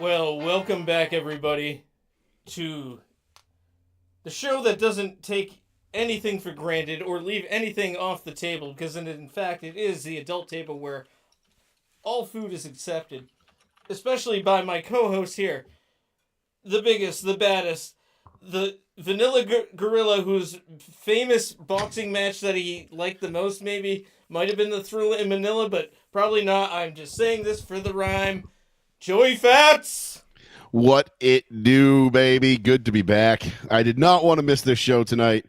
Well, welcome back, everybody, to the show that doesn't take anything for granted or leave anything off the table, because in fact, it is the adult table where all food is accepted, especially by my co host here, the biggest, the baddest, the vanilla gorilla whose famous boxing match that he liked the most, maybe, might have been the Thrilla in Manila, but probably not. I'm just saying this for the rhyme. Joey Fats! What it do, baby? Good to be back. I did not want to miss this show tonight.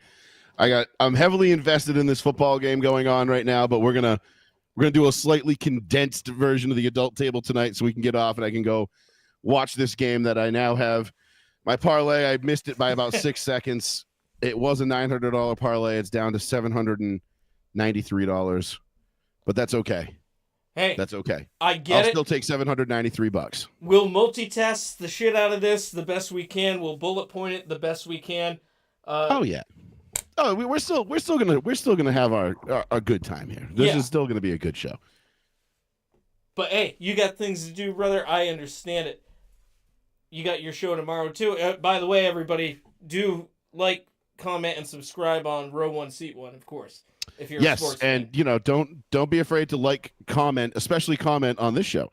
I'm heavily invested in this football game going on right now, but we're gonna do a slightly condensed version of the adult table tonight so we can get off and I can go watch this game that I now have. My parlay, I missed it by about 6 seconds. It was a $900 parlay. It's down to $793. But that's okay. Hey, That's okay. I get I'll it. still take $793. We'll multitask the shit out of this the best we can. We'll bullet point it the best we can. Oh yeah. Oh, we're still gonna have our good time here. This is still gonna be a good show. But hey, you got things to do, brother. I understand it. You got your show tomorrow too. By the way, everybody, do like, comment, and subscribe on Row One Seat One, of course. If you're a sports and fan. don't be afraid to like, comment, especially comment on this show,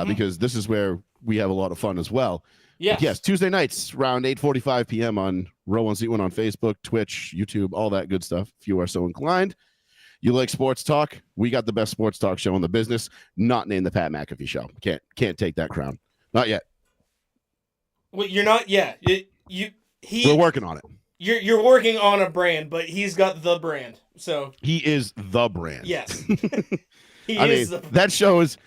because this is where we have a lot of fun as well. Yes, Tuesday nights around 8:45 p.m. on Row One Seat One on Facebook, Twitch, YouTube, all that good stuff. If you are so inclined, you like sports talk, we got the best sports talk show in the business. Not named the Pat McAfee Show. Can't take that crown. Not yet. Well, you're not. Yeah, We're working on it. You're working on a brand, but he's got the brand. So he is the brand. Yes. That show is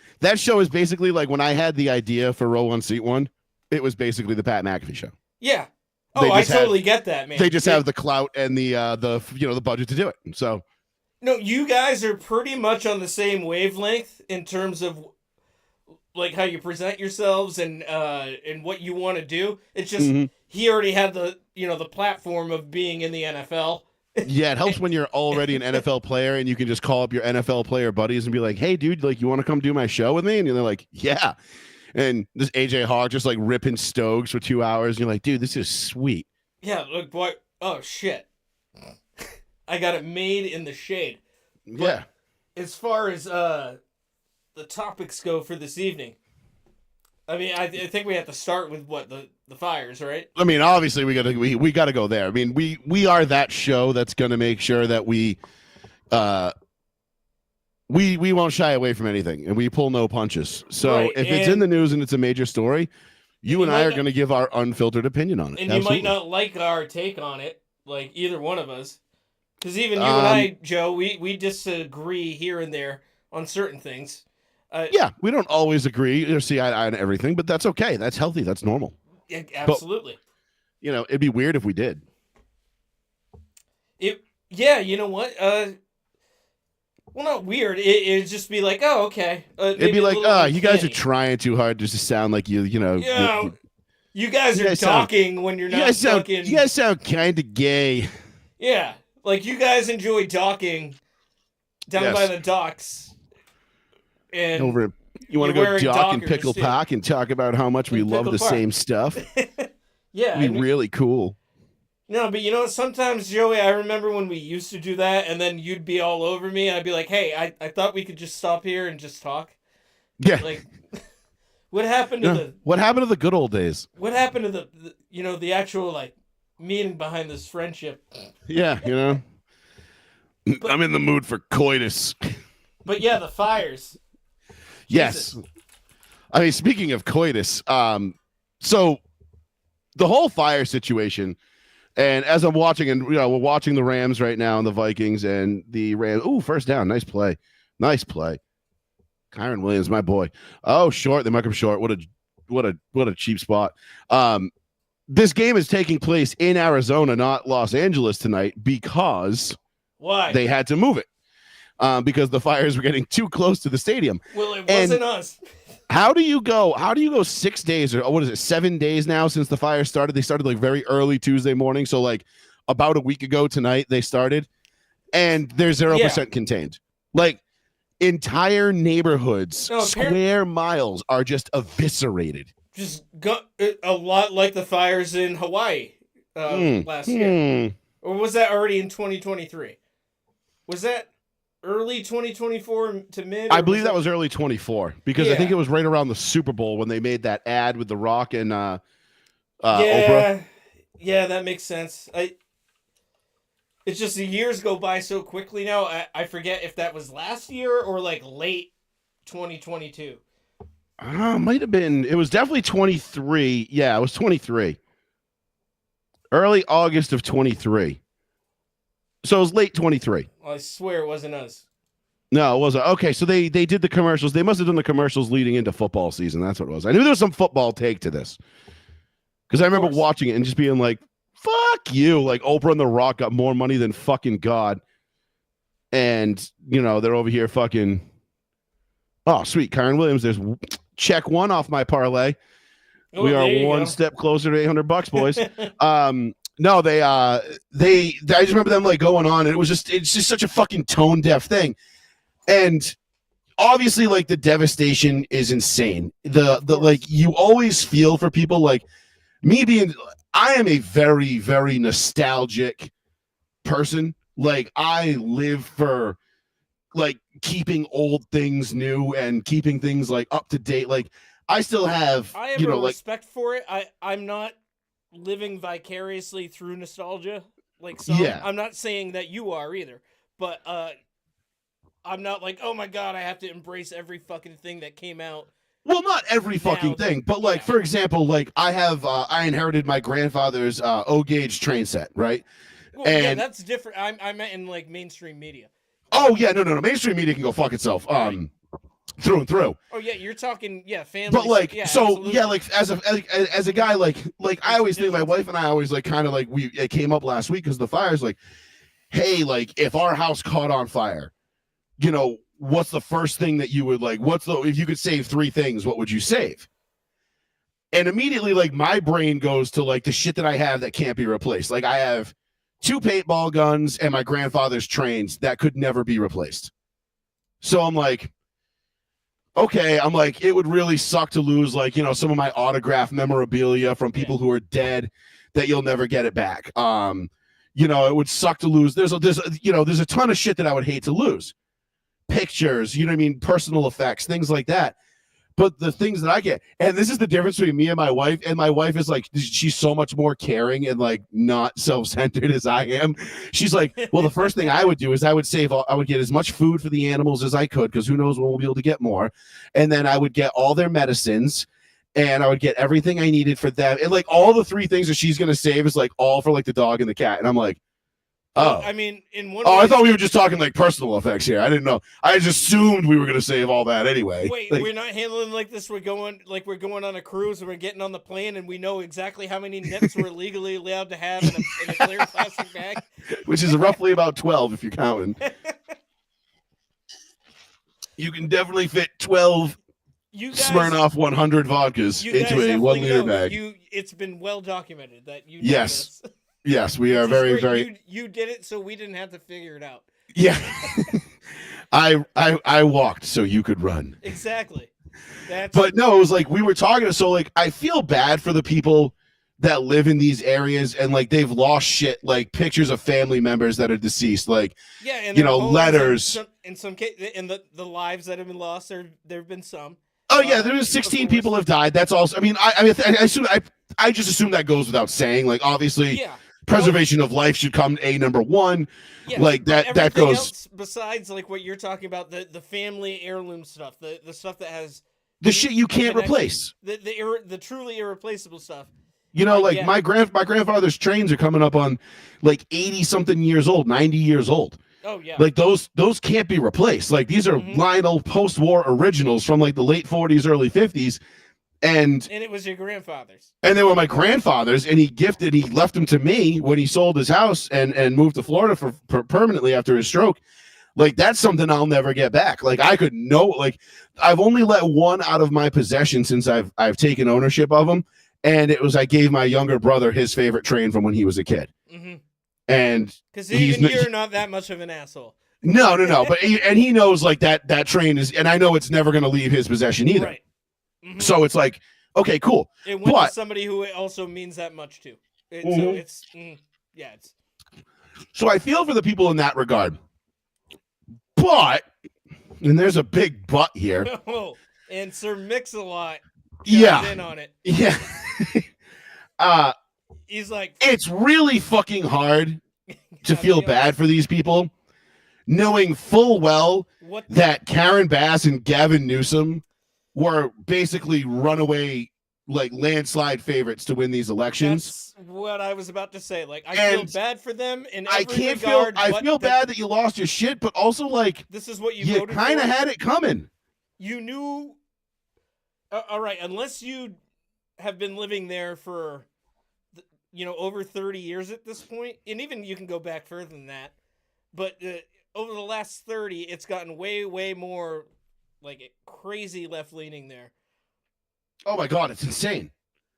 basically like when I had the idea for Row One Seat One, it was basically the Pat McAfee Show. Yeah. Oh, I totally get that, man. They just have the clout and the budget to do it. So no, you guys are pretty much on the same wavelength in terms of like how you present yourselves and what you want to do. It's just he already had the platform of being in the NFL. Yeah, it helps when you're already an NFL player and you can just call up your NFL player buddies and be like, "Hey, dude, like, you want to come do my show with me?" And they're like, "Yeah." And this AJ Hawk just like ripping Stokes for 2 hours. And you're like, "Dude, this is sweet." Yeah, look, boy. Oh shit, I got it made in the shade. But yeah. As far as the topics go for this evening, I mean, I think we have to start with what the fires, right? I mean, obviously we gotta go there. I mean, we are that show that's gonna make sure that we won't shy away from anything and we pull no punches. So right, if it's in the news and it's a major story, you and I are going to give our unfiltered opinion on it. And Absolutely. You might not like our take on it, like either one of us, because even you and I, Joe, we disagree here and there on certain things. Yeah, we don't always agree or see eye to eye on everything, but that's okay. That's healthy. That's normal. Yeah, absolutely. But, it'd be weird if we did. Yeah, you know what? Well, not weird. It'd just be like, oh, okay. It'd be like, you guys are trying too hard just to sound like you know. Yeah, you guys are talking when you're not talking. You guys sound kind of gay. Yeah, like you guys enjoy docking down by the docks. And you want to go dock and pickle park and talk about how much we love the same stuff? Yeah. It'd be really cool. No, but sometimes, Joey, I remember when we used to do that, and then you'd be all over me, and I'd be like, hey, I thought we could just stop here and just talk. Yeah. Like, what happened to What happened to the good old days? What happened to the actual, like, meaning behind this friendship? Yeah, I'm in the mood for coitus. But yeah, the fires. Yes. Jesus. I mean, speaking of coitus, so the whole fire situation, and as I'm watching, and we're watching the Rams right now and the Vikings and the Rams. Ooh, first down, nice play. Kyron Williams, my boy. Oh, short. They mark him short. What a cheap spot. This game is taking place in Arizona, not Los Angeles tonight, because why they had to move it. Because the fires were getting too close to the stadium. Well, it wasn't us. How do you go 6 days or what is it, 7 days now since the fire started? They started like very early Tuesday morning. So like about a week ago tonight they started, and they're 0% contained. Like entire neighborhoods, square miles are just eviscerated. just got a lot like the fires in Hawaii last year. Or was that already in 2023? Was that early 2024 to mid? I believe that was early 24 because I think it was right around the Super Bowl when they made that ad with The Rock and Oprah. Yeah, that makes sense. It's just the years go by so quickly now. I forget if that was last year or like late 2022. Might have been. It was definitely 23. Yeah, it was 23. Early August of 23. So it was late 23. Well, I swear it wasn't us. No, it wasn't. Okay, so they did the commercials. They must have done the commercials leading into football season. That's what it was. I knew there was some football take to this. Because I remember watching it and just being like, fuck you. Like, Oprah and The Rock got more money than fucking God. And, they're over here fucking... Oh, sweet. Kyron Williams, there's check one off my parlay. Oh, we are one step closer to $800, boys. No, I just remember them like going on, and it's just such a fucking tone deaf thing. And obviously, like, the devastation is insane. The like, you always feel for people like me I am a very, very nostalgic person. Like, I live for like keeping old things new and keeping things like up to date. Like, I still have, I have respect for it. I'm not living vicariously through nostalgia like some. Yeah. I'm not saying that you are either, but I'm not like, oh my God, I have to embrace every fucking thing that came out. Well, not every fucking thing, but like, for example, like I inherited my grandfather's O-gauge train set, right? Well, and that's different. I meant in like mainstream media. Oh yeah, no. Mainstream media can go fuck itself. Through and through. Oh yeah, you're talking family. But like, like as a guy, like I always think my wife and I always like kind of like it came up last week because the fire's like, hey, like if our house caught on fire, what's the first thing that you would like? If you could save 3 things, what would you save? And immediately, like, my brain goes to like the shit that I have that can't be replaced. Like, I have 2 paintball guns and my grandfather's trains that could never be replaced. So I'm like, okay, it would really suck to lose like, some of my autograph memorabilia from people who are dead that you'll never get it back. It would suck to lose. There's a ton of shit that I would hate to lose. Pictures, personal effects, things like that. But the things that I get, and this is the difference between me and my wife is like, she's so much more caring and like not self-centered as I am. She's like, well, the first thing I would do is I would get as much food for the animals as I could, because who knows when we'll be able to get more. And then I would get all their medicines, and I would get everything I needed for them. And like all the 3 things that she's going to save is like all for like the dog and the cat. And I'm like, oh, I mean, I thought we were just talking like personal effects here. I didn't know. I just assumed we were going to save all that anyway. Wait, like, we're not handling like this. We're going on a cruise and we're getting on the plane and we know exactly how many nips we're legally allowed to have in a clear plastic bag, which is roughly about 12 if you're counting. You can definitely fit 12 Smirnoff 100 vodkas into a 1-liter bag. It's been well documented that you. Yes. Yes, we are very, very. You did it, so we didn't have to figure it out. Yeah, I walked so you could run. Exactly. But no, it was like we were talking. So like, I feel bad for the people that live in these areas and like they've lost shit, like pictures of family members that are deceased, like and letters. In some case, in the lives that have been lost, there have been some. Oh yeah, there was 16 people have died. That's also. I mean, I just assume that goes without saying. Like obviously. Yeah. Preservation of life should come number 1. Yeah, like that goes else besides like what you're talking about, the family heirloom stuff, the stuff that has the shit you can't replace, the truly irreplaceable stuff. Like my grandfather's trains are coming up on like 80 something years old, 90 years old. Oh yeah. Like those can't be replaced. Like these are Lionel post-war originals from like the late 40s, early 50s. And it was your grandfather's. And they were my grandfather's, and he left them to me when he sold his house and moved to Florida for permanently after his stroke. Like, that's something I'll never get back. Like, I've only let one out of my possession since I've taken ownership of them. And it was, I gave my younger brother his favorite train from when he was a kid. Mm-hmm. And because you're not that much of an asshole. No. But he knows like that train is, and I know it's never going to leave his possession either. Right. Mm-hmm. So it's like, Okay, cool. It went But to somebody who it also means that much to. So Mhm. it's it's so I feel for the people in that regard. But and there's a big but here. oh, and Sir Mix-a-Lot Yeah. in on it. Yeah. He's like, it's really fucking hard to feel bad for these people, knowing full well that Karen Bass and Gavin Newsom were basically runaway, like landslide favorites to win these elections. That's what I was about to say. Like, I feel bad for them in every I can't regard. I feel bad that you lost your shit, but also like this is what you kind of had it coming. You knew. All right, unless you have been living there for, over 30 years at this point, and even you can go back further than that. But over the last 30, it's gotten way, way more like crazy left leaning there. Oh my god, it's insane.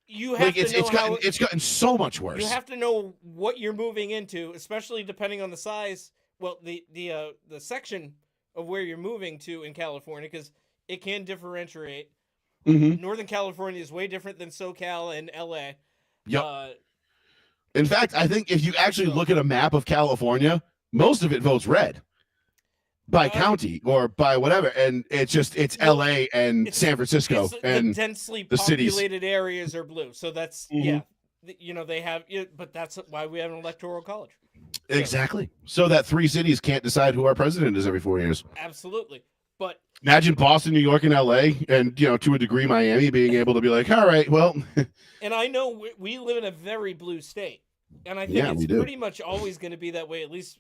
You have to know it's gotten so much worse. You have to know what you're moving into, especially depending on the size. Well, the section of where you're moving to in California, because it can differentiate. Mm-hmm. Northern California is way different than SoCal and LA. Yep. In fact, I think if you actually look at a map of California, most of it votes red by county or by whatever, and it's LA and San Francisco and the densely the populated cities. areas are blue. So that's they have, but that's why we have an electoral college. Exactly. So that 3 cities can't decide who our president is every 4 years. Absolutely. But imagine Boston, New York, and LA, and to a degree Miami being able to be like, all right, well. And I know we live in a very blue state, and I think it's pretty much always going to be that way, at least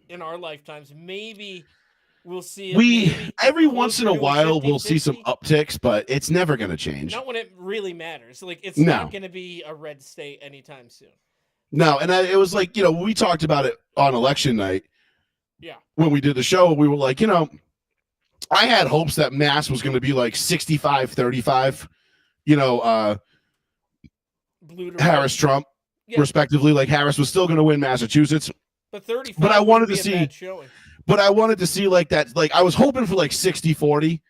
in our lifetimes. Maybe we'll see. Every once in a while we'll see some upticks, but it's never going to change. Not when it really matters. Like it's not going to be a red state anytime soon. No, and it was like we talked about it on election night. Yeah. When we did the show, we were like, I had hopes that Mass was going to be like 65-35, Harris Trump, respectively. Like Harris was still going to win Massachusetts, but 35. But I wanted to see. But I wanted to see like that. Like I was hoping for like 60-40,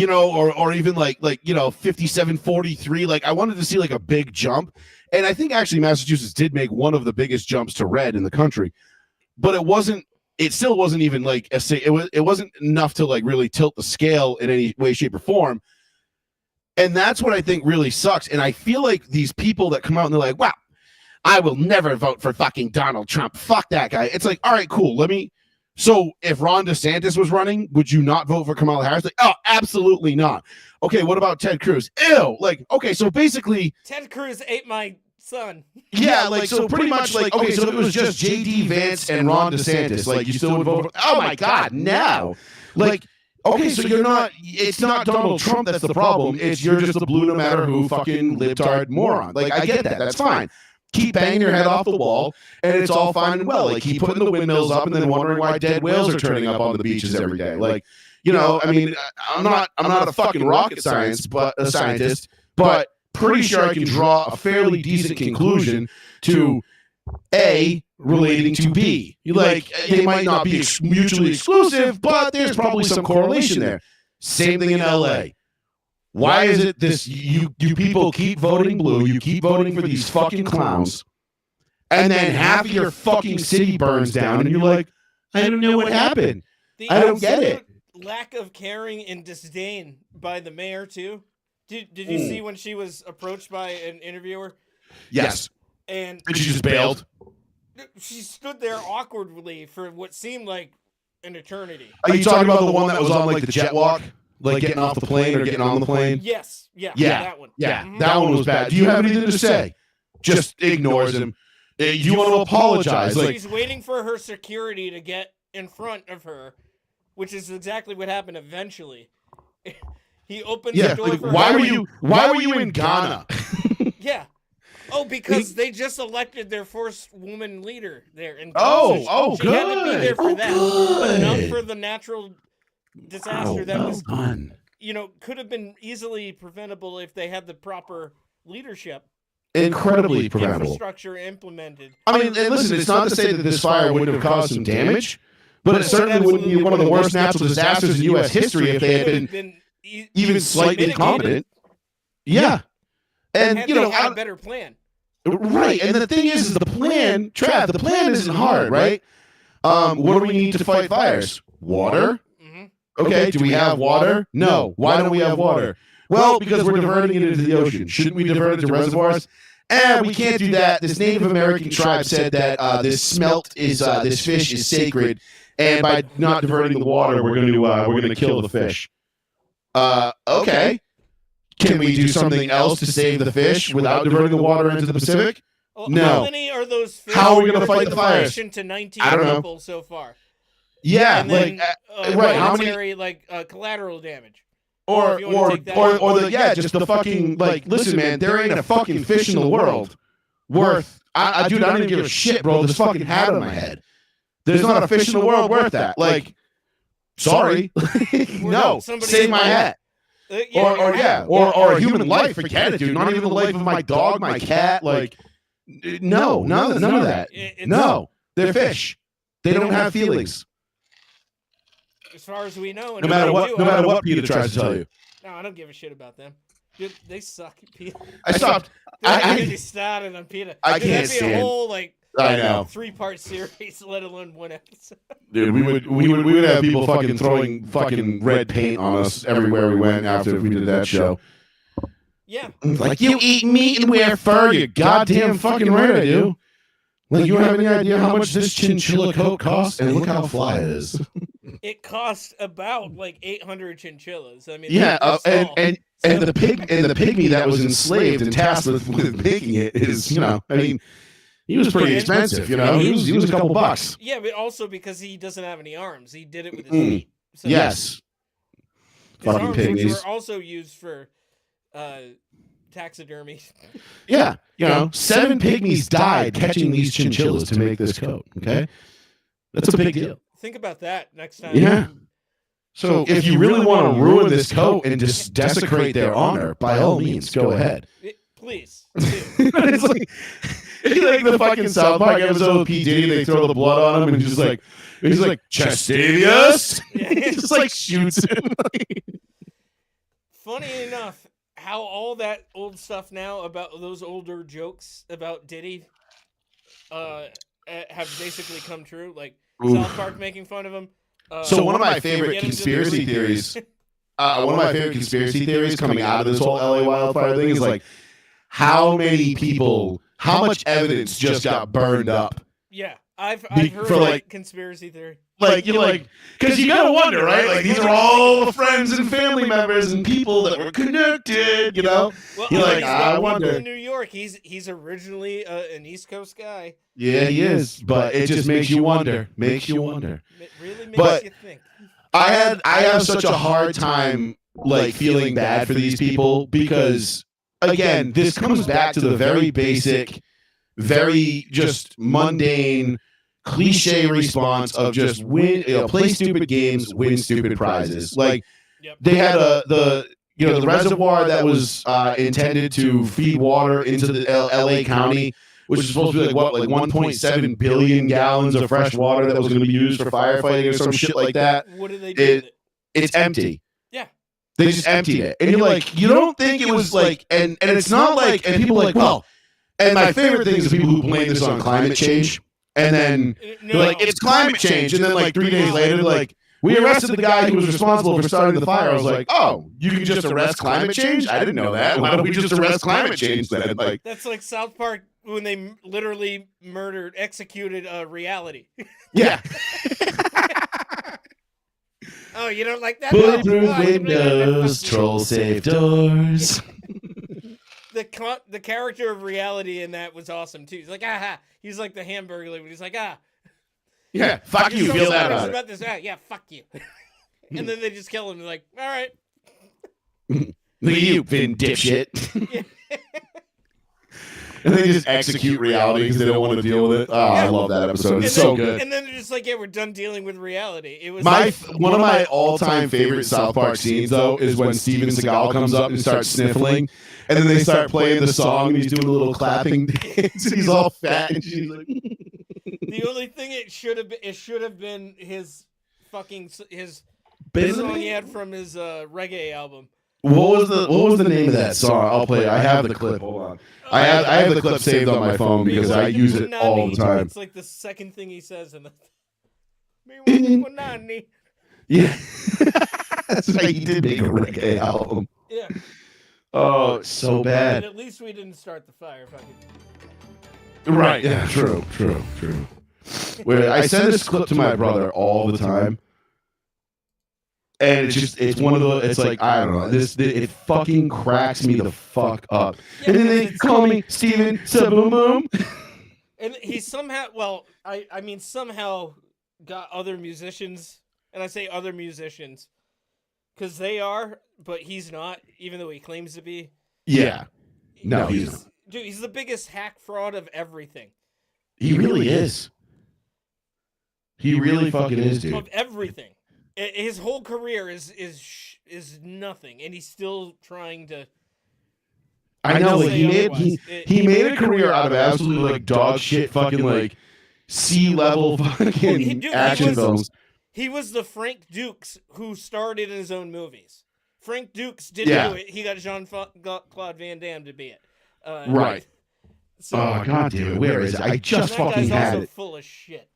or even like 57-43. Like I wanted to see like a big jump, and I think actually Massachusetts did make one of the biggest jumps to red in the country, but it wasn't. It still wasn't even like it wasn't enough to like really tilt the scale in any way, shape, or form. And that's what I think really sucks. And I feel like these people that come out and they're like, wow, I will never vote for fucking Donald Trump. Fuck that guy. It's like, all right, cool. So if Ron DeSantis was running, would you not vote for Kamala Harris? Like, oh, absolutely not. Okay, what about Ted Cruz? Ew. Like, okay, so basically Ted Cruz ate my son. Yeah, like so pretty much like okay, so if it was just JD Vance and Ron DeSantis, like you still would vote for, oh my god, no. Like okay, so it's not Donald Trump that's the problem. You're just a blue no matter who fucking libtard moron. Like I get that. That's fine. Keep banging your head off the wall and it's all fine and well. Like keep putting the windmills up and then wondering why dead whales are turning up on the beaches every day. Like, I mean, I'm not a fucking rocket scientist, but pretty sure I can draw a fairly decent conclusion to A relating to B. Like they might not be mutually exclusive, but there's probably some correlation there. Same thing in LA. Why is it this you people keep voting blue, you keep voting for these fucking clowns, and then half of your fucking city burns down and you're like, I don't know what happened. I don't get it. Lack of caring and disdain by the mayor too. Did you see when she was approached by an interviewer? Yes. And she just bailed. She stood there awkwardly for what seemed like an eternity. Are you talking about the one that was on like the jet walk? Like getting off the plane or getting on the plane? Yes. Yeah. That one. Yeah. Mm-hmm. That one was bad. Do you have anything to say? Just ignores him. You want to apologize. Like she's waiting for her security to get in front of her, which is exactly what happened eventually. He opened the door for why were you in Ghana? Yeah. Oh, because they just elected their first woman leader there. And good. She had to be there for that. But not for the natural disaster that was done. Could have been easily preventable if they had the proper leadership. Incredibly preventable. Infrastructure implemented. I mean, and listen, it's not to say that this fire wouldn't have caused some damage, but it certainly wouldn't be one of the worst natural disasters in U.S. history if they had been even slightly incompetent. Yeah. And, Had you they know, had a better plan. right. And the thing is the plan, Trav, the plan isn't hard, right? What do we need to fight fires? Water. Mm-hmm. Okay, do we have water? No. Why don't we have water? Well, because we're diverting it into the ocean. Shouldn't we divert it to reservoirs? We can't do that. This Native American tribe said that this fish is sacred, and by not diverting the water, we're going to kill the fish. Okay. Can we do something else to save the fish without diverting the water into the Pacific? Well, No. How many are those fish? How are we going to fight the fires? To 19 I don't know. people so far. Yeah, And then, right. How many? Collateral damage. Or just the fucking listen, man, there ain't a fucking fish in the world worth. I don't even give a shit, bro. This fucking hat on my head. There's not a fish in the world worth that. Sorry, no, save my hat. Or a human life. Forget it, dude. Not even the life of my dog, my cat. No, none of that. No, they're fish. They don't have feelings. As far as we know, no matter what Peter tries to tell you. No, I don't give a shit about them. Dude, they suck, Peter. I stopped. I started on Peter. I can't stand. That'd be a whole I know 3-part series, let alone one episode. Dude, we would have people fucking throwing fucking red paint on us everywhere we went after we did that show. Yeah. You eat meat and wear fur, you goddamn fucking right I do. You don't have any idea how much this chinchilla coat costs, and look how fly it is. It costs about 800 chinchillas. I mean, yeah, and the pygmy that was enslaved and tasked with making it is, he was pretty expensive, he was a couple bucks. Yeah, but also because he doesn't have any arms, he did it with his feet. So yes, his fucking arms, pygmies which were also used for taxidermy. Yeah, 7 pygmies died catching these chinchillas to make this coat. Okay, that's a big deal. Think about that next time. Yeah. So if you really want to ruin this coat and just desecrate their honor, by all means, go ahead. Please. It's like the fucking South Park episode with P. Diddy. They throw the blood on him and he's like, Chastavius. He just shoots him. Funny enough, how all that old stuff now about those older jokes about Diddy have basically come true. South Park making fun of him. So one of my favorite conspiracy theories, coming out of this whole LA wildfire thing is how much evidence just got burned up. Yeah, I've heard conspiracy theory. Because you gotta wonder, right? These are all friends and family members and people that were connected, Well, I wonder. In New York, he's originally an East Coast guy. Yeah, he is, but it just makes you wonder. It really makes you think. I have such a hard time feeling bad for these people because, again, this comes back to the very basic, very just mundane, cliche response of just play stupid games, win stupid prizes. They had the reservoir that was intended to feed water into the LA County, which is supposed to be 1.7 billion gallons of fresh water that was going to be used for firefighting or some shit like that. What do they do? It's empty. Yeah. They just emptied it. And you're you don't think it was and it's not and people are well, and my favorite thing is the people who blame this on climate change. And then they're it's climate change. And then 3 days later, we arrested the guy who was responsible for starting the fire. I was oh, you can just arrest climate change? I didn't know that. Why don't we just arrest climate change then? That's like South Park when they literally executed reality. Yeah. Oh, you don't like that? Bulletproof windows, troll-safe doors. The character of reality in that was awesome too. He's aha. He's like the hamburger lady. He's yeah, fuck you. Feel that about this. Yeah, fuck you. And then they just kill him. They're all right. Look at you, Vin dipshit. Yeah. And they just execute reality because they don't want to deal with it. Oh, I love that episode. It's so good. And then they're just we're done dealing with reality. It was one of my all-time favorite South Park scenes, though, is when Steven Seagal comes up and starts sniffling, and then they start playing the song, and he's doing a little clapping dance, and he's all fat, and she's like... The only thing it should have been his fucking his Busy? song he had from his reggae album. What was the name of that song? I'll play it. I have the clip. Hold on. I have the clip saved on my phone because I use it all the time. It's like the second thing he says in the. Yeah. That's right. He did make a reggae album. Yeah. Oh, so bad. And at least we didn't start the fire. If I could... Right. Yeah. True. Where I send this clip to my brother all the time. And it's one of the, it's like, I don't know, it fucking cracks me the fuck up. Yeah, and then they call me Steven Saboom Boom. And he somehow, I mean, somehow got other musicians, and I say other musicians, because they are, but he's not, even though he claims to be. Yeah. No, he's not. Dude, he's the biggest hack fraud of everything. He really is. He really fucking is, dude. Of everything. His whole career is nothing, and he's still trying to. I know, like he made a career out of absolutely like dog shit, fucking like C-level fucking action films. He was the Frank Dukes who starred in his own movies. Frank Dukes didn't do it. He got Jean-Claude Van Damme to be it. Right. So, oh god damn it! Where is it? I just fucking had it. Full of shit.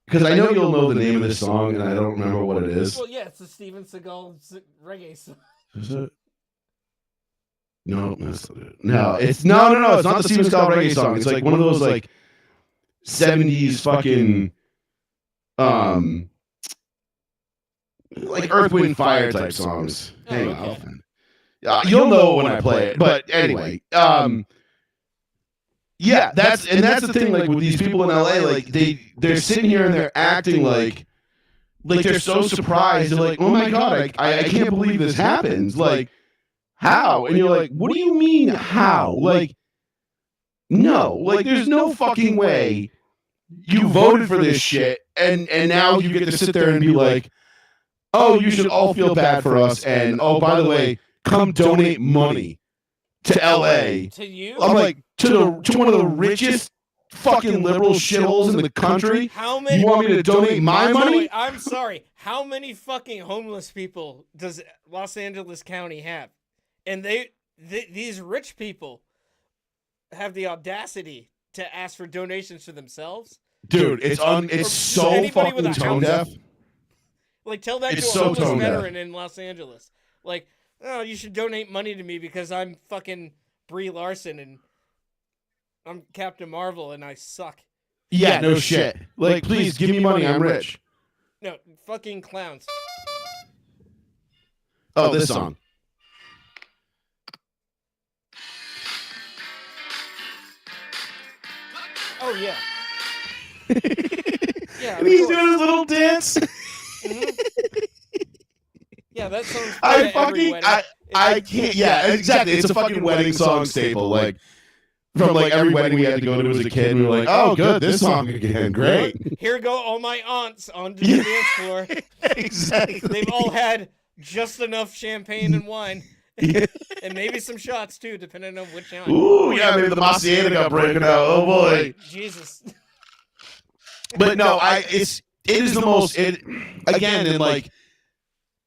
Because I know you'll know the name of this song, and I don't remember what it is. Well, yeah, it's the Steven Seagal reggae song. Is it? No, that's not it. No, it's no. It's not the Steven Seagal reggae song. It's like one of those like 70s fucking like Earth, Wind, Fire type songs. Hang on. You'll know when I play it. But anyway, yeah, that's the thing. Like with these people in LA, like they're sitting here and they're acting like they're so surprised. They're like, oh my god, I can't believe this happens. Like, how? And you're like, what do you mean how? Like, no, like there's no fucking way you voted for this shit, and now you get to sit there and be like, oh, you should all feel bad for us, and oh, by the way, come donate money to LA. To you? I'm like, to one of the richest fucking liberal shitholes in the country. How many? You want me to donate my money? Wait, I'm sorry. How many fucking homeless people does Los Angeles County have? And these rich people have the audacity to ask for donations to themselves. Dude, it's so fucking tone deaf. Like, tell that to a homeless veteran in Los Angeles. Like, oh, you should donate money to me because I'm fucking Brie Larson and I'm Captain Marvel and I suck. Yeah, no shit. Like, please give me money. I'm rich. No, fucking clowns. Oh, this song. Oh, yeah. Yeah, and he's doing his little dance. Mm-hmm. Yeah, that sounds. I can't. Yeah, exactly. It's a fucking wedding song staple. Like from like every wedding we had to go to as a kid, and we were like, oh, good, this song again, great. Here go all my aunts onto the dance floor. Exactly. They've all had just enough champagne and wine. And maybe some shots too, depending on which aunt. Ooh, yeah, maybe the Maciata got breaking out. Oh boy, Jesus. But no, it is the most. Again, and like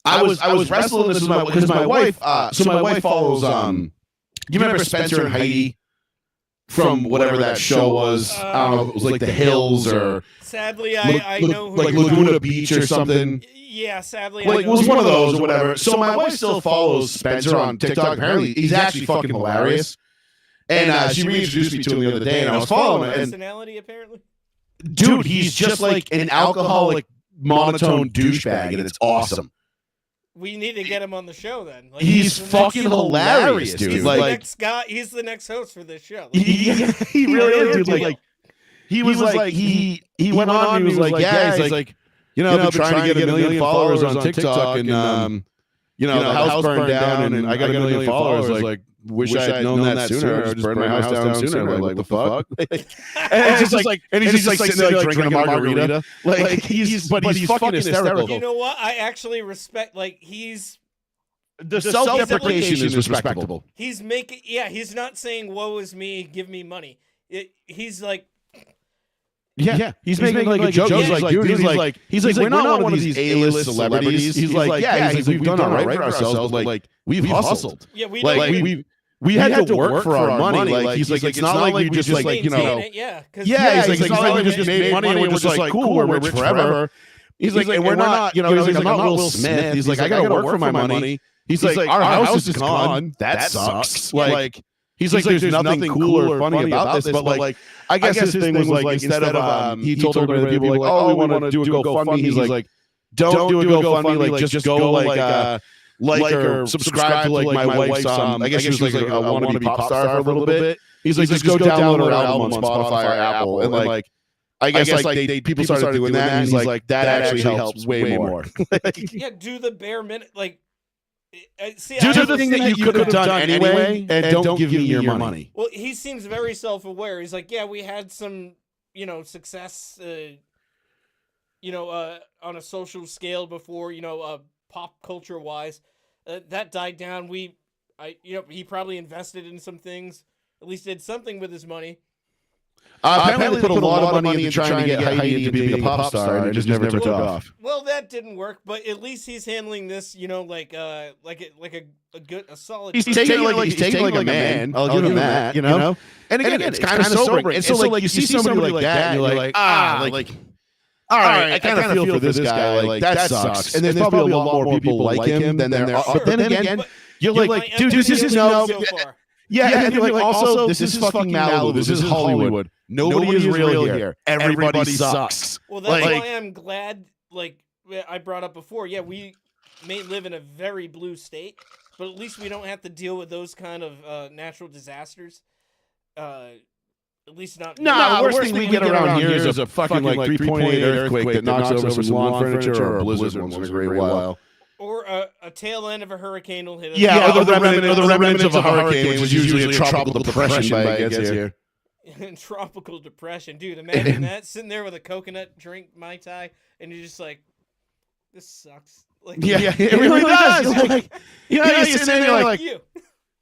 I was wrestling this with because my wife. So my wife follows. You remember Spencer and Heidi from whatever that show was? I don't know if it was like The Hills or. Sadly, I know who like Laguna Beach or something. Yeah, sadly, like it was one of those or whatever. So my wife still follows Spencer on TikTok. Apparently, he's actually fucking hilarious. And she reintroduced me to him the other day, and I was following him. Personality, apparently. Dude, he's just like an alcoholic, monotone douchebag, and it's awesome. We need to get him on the show then. Like, he's fucking hilarious, dude. He's like, the next guy. He's the next host for this show. Like, he really is, dude. Like, he was like he went on and he was like, yeah, he's like, you know, I've been trying to get a million followers on TikTok, and you know, the house burned down, and I got a million followers. Like, wish I had known that sooner. I just burned my house down sooner. Like, what the fuck? And he's just like, sitting there like drinking a margarita. Like he's fucking hysterical. You know what? I actually respect. Like the self-deprecation is respectable. He's making. Yeah, he's not saying "woe is me, give me money." He's like. Yeah, he's making like a joke. He's like, we're not one of these A-list celebrities. He's like, we've done all right for ourselves, but like we've hustled. Yeah, we we had to work for our money. Like he's like, it's not like we just like he's like, it's not like we just made money and we're just like, cool, we're rich forever. He's like, and we're not, he's like, I'm not Will Smith. He's like, I gotta work for my money. He's like, our house is gone. That sucks. Like. He's like, there's nothing cool or funny about this, but like, I guess his thing was like, instead of he told everybody, people like, oh, we want to do a GoFundMe. He's like, don't do a GoFundMe. Like, just go like or subscribe to like my wife's. I guess she was like a wannabe pop star for a little bit. He's like, just go download her album on Spotify or Apple, and like, I guess like people started doing that, and he's like, that actually helps way more. Yeah, do the bare minute like. See, do the thing that you could have done anyway, and don't give me your money. Well, he seems very self-aware. He's like, yeah, we had some, success, on a social scale before, pop culture wise. That died down. He probably invested in some things. At least did something with his money. Apparently put a lot of money into trying to get Heidi into being a pop star, and it just never took off. Well, that didn't work, but at least he's handling this, like a solid. He's taking it like a man. I'll give him that, And again, it's kind of sobering. And so like you see somebody like that, and you're like, all right, I kind of feel for this guy. Like that sucks. And there's probably a lot more people like him than there are. But then again, you're like, dude, this is no. Yeah, and you're like, also, this is fucking Malibu. This is Hollywood. Nobody is real here. Everybody sucks. Well, that's why I'm glad, like I brought up before, we may live in a very blue state, but at least we don't have to deal with those kind of natural disasters. At least not... No, the worst thing we get around here is a fucking like 3.8 earthquake that knocks over some lawn furniture or a blizzard once in a great while. Or a tail end of a hurricane will hit us. Yeah, or the remnants of a hurricane, which is usually a tropical depression by it gets here. Tropical depression. Dude, imagine that. Sitting there with a coconut drink, Mai Tai, and you're just like, this sucks. Like, yeah, it really does. You're sitting there like,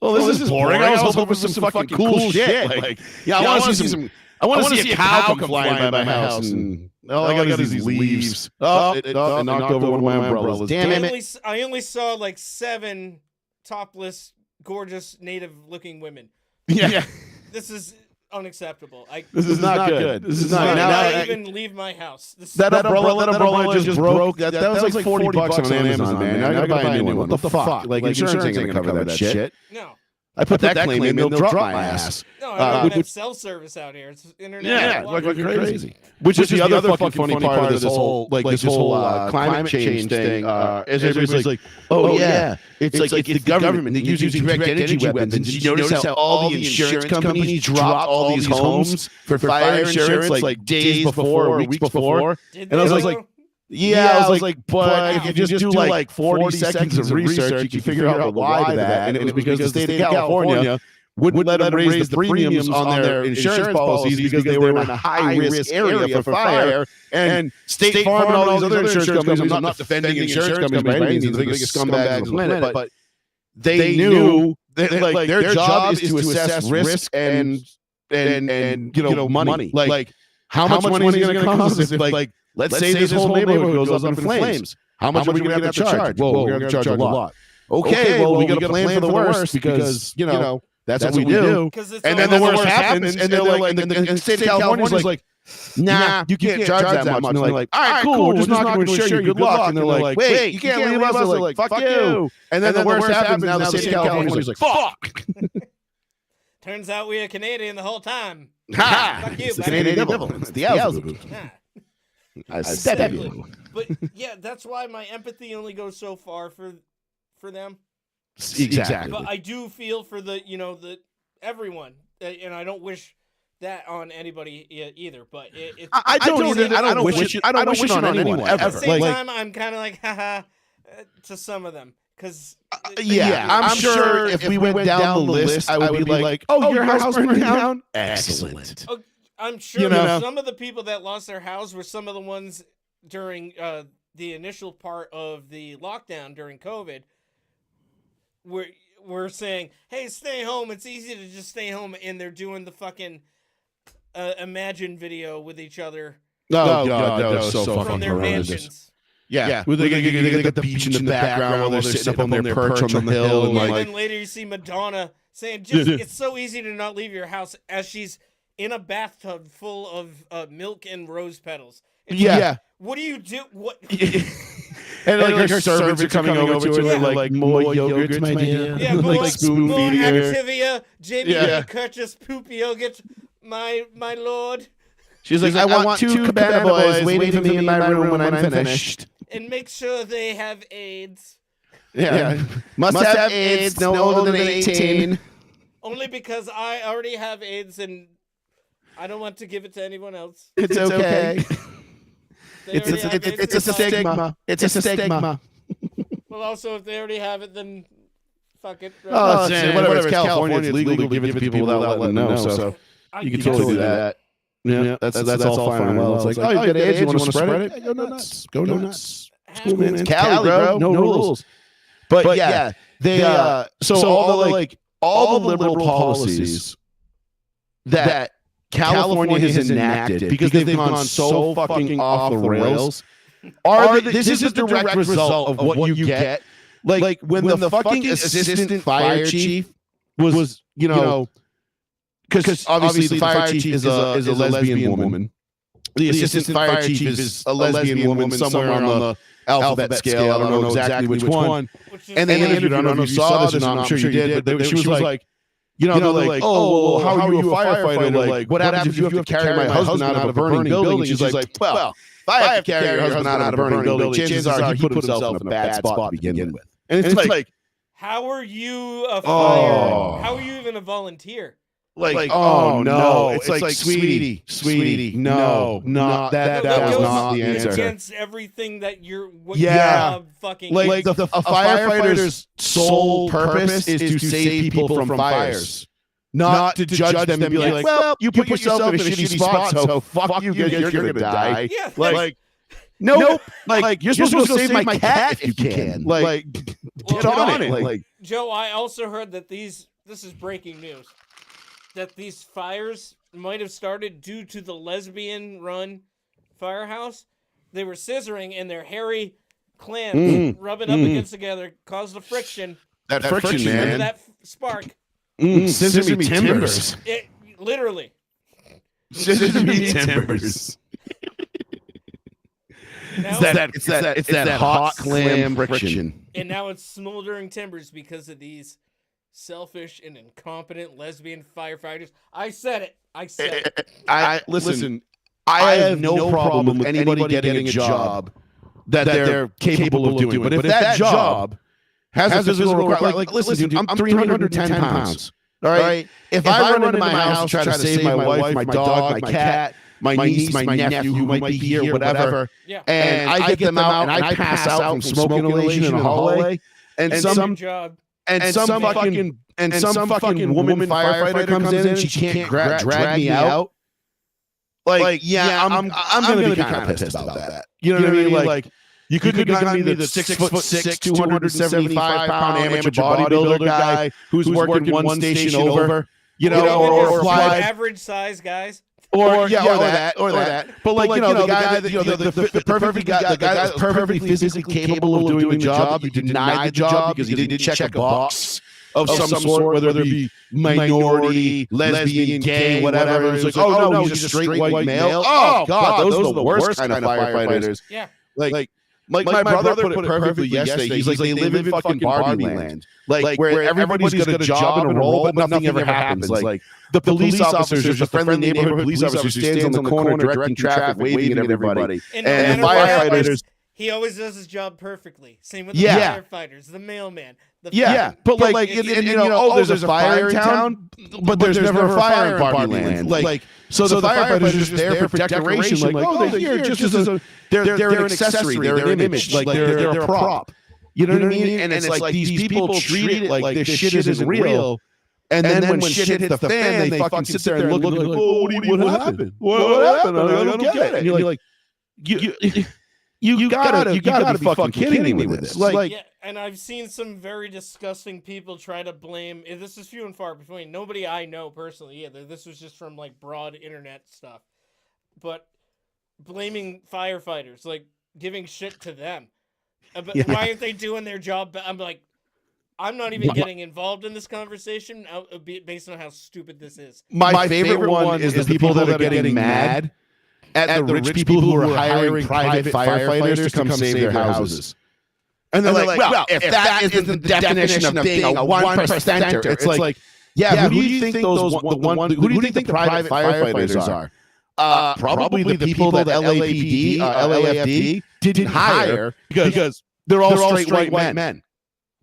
well, this is boring. I was hoping for some fucking cool shit. Like, I want to see some... I want to see a cow come flying by my house, and all I got is these leaves. It knocked over one of my umbrellas. Damn it! I only saw like 7 topless, gorgeous, native-looking women. Yeah, this is unacceptable. This is not good. This is not. Now even leave my house. That umbrella just broke. That was like $40 on Amazon, man. Now I gotta buy a new one. What the fuck? Like insurance ain't gonna cover that shit. No. I put that claim in, they'll drop my ass. No, I don't have cell service out here. It's internet. Yeah, like crazy. Which is the other fucking funny part of this whole climate change thing. Is everybody's like, oh yeah, it's like the government using direct energy weapons. And did you notice how all the insurance companies dropped all these homes for fire insurance like days before or weeks before? And I was like. Yeah, I was like, but if you just do like 40 seconds of research, you can figure out the why to that. And it was because the state of California wouldn't let them raise the premiums on their insurance policies because they were in a high-risk area for fire. And State Farm and all these other insurance companies, I'm not defending insurance companies by any means, the biggest scumbags on the planet, but they knew that like their job is to assess risk and money. Like how much money is it going to cost if like let's say this whole neighborhood goes up in flames. How much are we going to have to charge? Well, we're going to charge a lot. Okay, well, we got to plan for the worst because, that's what we do. And then the worst happens, and they're like, and the state of California's like, nah, you can't charge that much. And they're like, all right, cool, we're just not going to insure you. Good luck. And they're like, wait, you can't leave us. They're like, fuck you. And then the worst happens, now the state of California's like, fuck. Turns out we are Canadian the whole time. Ha! Fuck you, it's the Canadian devil. It's the Beelzebub. I said it. But yeah, that's why my empathy only goes so far for them. Exactly. But I do feel for the everyone, and I don't wish that on anybody either. But I don't wish it on anyone ever. At the same time, I'm kind of like haha to some of them because I'm sure if we went down the list, I would be like, oh, your house burned down. Excellent. I'm sure some of the people that lost their house were some of the ones during the initial part of the lockdown during COVID. We're saying, hey, stay home. It's easy to just stay home, and they're doing the fucking Imagine video with each other Oh, God, that was so from fucking their horrendous. mansions. Yeah. They got the beach in the background while they're sitting up on their perch on the hill. And Yeah, like, then later you see Madonna saying, it's so easy to not leave your house as she's in a bathtub full of milk and rose petals. It's like, what do you do? What? And like her servants are coming over to her like more yogurts, my dear. Yeah, like spoon more feeding her. Activia. Jamie, you purchase poop yogurt, my lord. She's like, I want two cabana boys waiting for me in my room when I'm finished. And make sure they have AIDS. Yeah. Must have AIDS, no older than 18. Only because I already have AIDS and I don't want to give it to anyone else. It's okay. It's a stigma. It's a stigma. Well, also, if they already have it, then fuck it. Right? Oh, whatever. It's California. It's legal to give it to people without letting them know. So you can totally do that. Yeah, that's all fine and well. It's like, oh, you got AIDS, you want to spread it? Go nuts. Go nuts. It's cool, man. It's Cali, bro. No rules. But yeah, they so all the liberal policies that California has enacted, because they've gone so fucking off the rails, this is a direct result of what you get. Like when the fucking assistant fire chief was because obviously the fire chief is a lesbian woman. The assistant fire chief is a lesbian woman somewhere on the alphabet scale. I don't know exactly which one. And they interviewed, I don't know if you saw this or not, I'm sure you did, but she was like, they're like, oh, well, how are you a firefighter? Like, what happens if you have to carry my husband out of a burning building? And she's like, well, if I have to carry your husband out of a burning building, chances are he put himself in a bad spot to begin with. And it's like, how are you a fire? How are you even a volunteer? Like, oh no, it's like, sweetie, no, not that was not the answer. Against everything that you're fucking like a firefighter's sole purpose is to save people from fires, not to judge them and be like, well, you put yourself in a shitty spot, so fuck you, you're gonna die. Yeah, like nope. Like you're supposed to save my cat if you can. Like get on it. Like Joe, I also heard that this is breaking news, that these fires might have started due to the lesbian-run firehouse. They were scissoring, and their hairy clans rubbing up against together caused the friction. That friction, man. Remember that spark. Scissor me timbers. Literally. Scissor me timbers. It's that hot clam friction. And now it's smoldering timbers because of these selfish and incompetent lesbian firefighters. I said it. Listen. I have no problem with anybody getting a job that they're capable of doing. But if that job has a physical requirement, like listen, dude, I'm 310 pounds. All right. If I run into my house and try to save my wife, my dog, my cat, my niece, my nephew who might be here, whatever, and I get them out and I pass out from smoke inhalation in a hallway, and some fucking woman firefighter comes in and she can't drag me out. Like, I'm gonna be kind of pissed about that. You know what I mean? Like, you could have gotten me the 6'6", 275-pound amateur bodybuilder guy who's working one station over, or fly average size guys. Or that. But the guy the perfect guy, the guy that's perfectly physically capable of doing the job, you deny the job because he didn't check a box of some sort, whether it be minority, lesbian, gay, whatever. It's like, oh no, he's a straight white male. Oh God, those are the worst kind of firefighters. Yeah. Like my brother put it perfectly yesterday. He's like, they live in fucking Barbie land. Like where everybody's got a job and a role, but nothing ever happens. Like the police officers, there's a friendly neighborhood police officer who stands on the corner directing traffic, waving at everybody. And firefighters, he always does his job perfectly. Same with the firefighters, the mailman. But there's a fire in town, but there's never a fire in Barbie land. Like, so the firefighters are just there for decoration. Like, oh, they're here just as they're an accessory, they're an image, like they're a prop. You know what I mean? And it's like these people treat it like this shit isn't real. And then when shit hits the fan, they fucking sit there and look and go, oh, what happened? What happened? I don't get it. And you're like, You gotta be fucking kidding me with this. Like, yeah, and I've seen some very disgusting people try to blame. This is few and far between. Nobody I know personally either. This was just from like broad internet stuff, but blaming firefighters, like giving shit to them. But why aren't they doing their job? I'm like, I'm not even getting involved in this conversation based on how stupid this is. My favorite one is the people that are getting mad at the rich people who are hiring private firefighters to come save their houses. And they're like, well, if that isn't the definition of being a 1%er, it's like, yeah, who do you think the private firefighters are? Probably the people that LAFD didn't hire because they're all straight white men.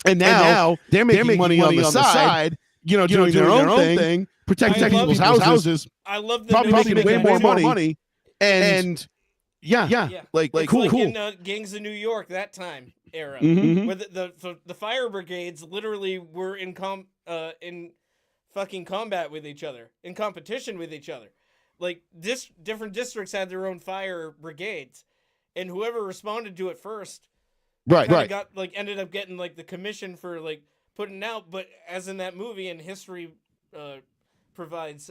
And now they're making money on the side, doing their own thing, protecting people's houses. I love the probably making way more money. And like cool. Like in Gangs of New York that time era, where the fire brigades literally were in fucking combat with each other, in competition with each other. Like different districts had their own fire brigades, and whoever responded to it first, ended up getting like the commission for like putting out. But as in that movie, and history provides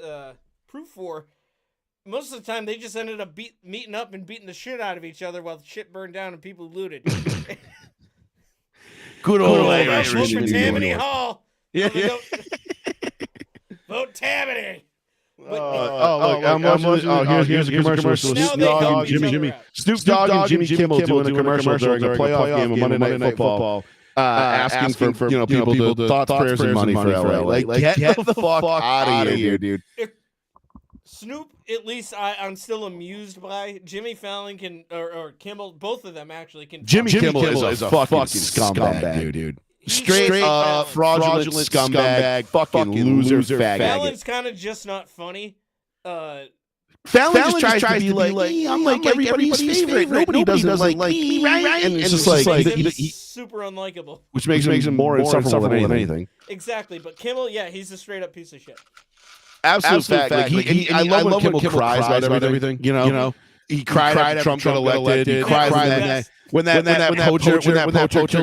proof for. Most of the time, they just ended up meeting up and beating the shit out of each other while the shit burned down and people looted. Good old Irish. Vote for Tammany Hall. Yeah. Vote Tammany. Here's a commercial. Snoop Dogg and Jimmy Kimmel doing a commercial during a playoff game of Monday Night Football. Asking for people to thoughts, prayers, and money for LA. Like, get the fuck out of here, dude. Snoop, at least I'm still amused by. Jimmy Fallon or Kimmel, both of them actually can. Jimmy Kimmel is a fucking scumbag, dude. Straight up fraudulent scumbag, fucking loser faggot. Fallon's kind of just not funny. Fallon just tries to be like, I'm like everybody's favorite. Nobody doesn't like me, right? And it's just like he's super unlikable, which makes him more insufferable than anything. Exactly, but Kimmel, yeah, he's a straight up piece of shit. Absolute fact. Like, I love when Kimmel cries about everything. You know, he cried after Trump got elected. He cried when that poacher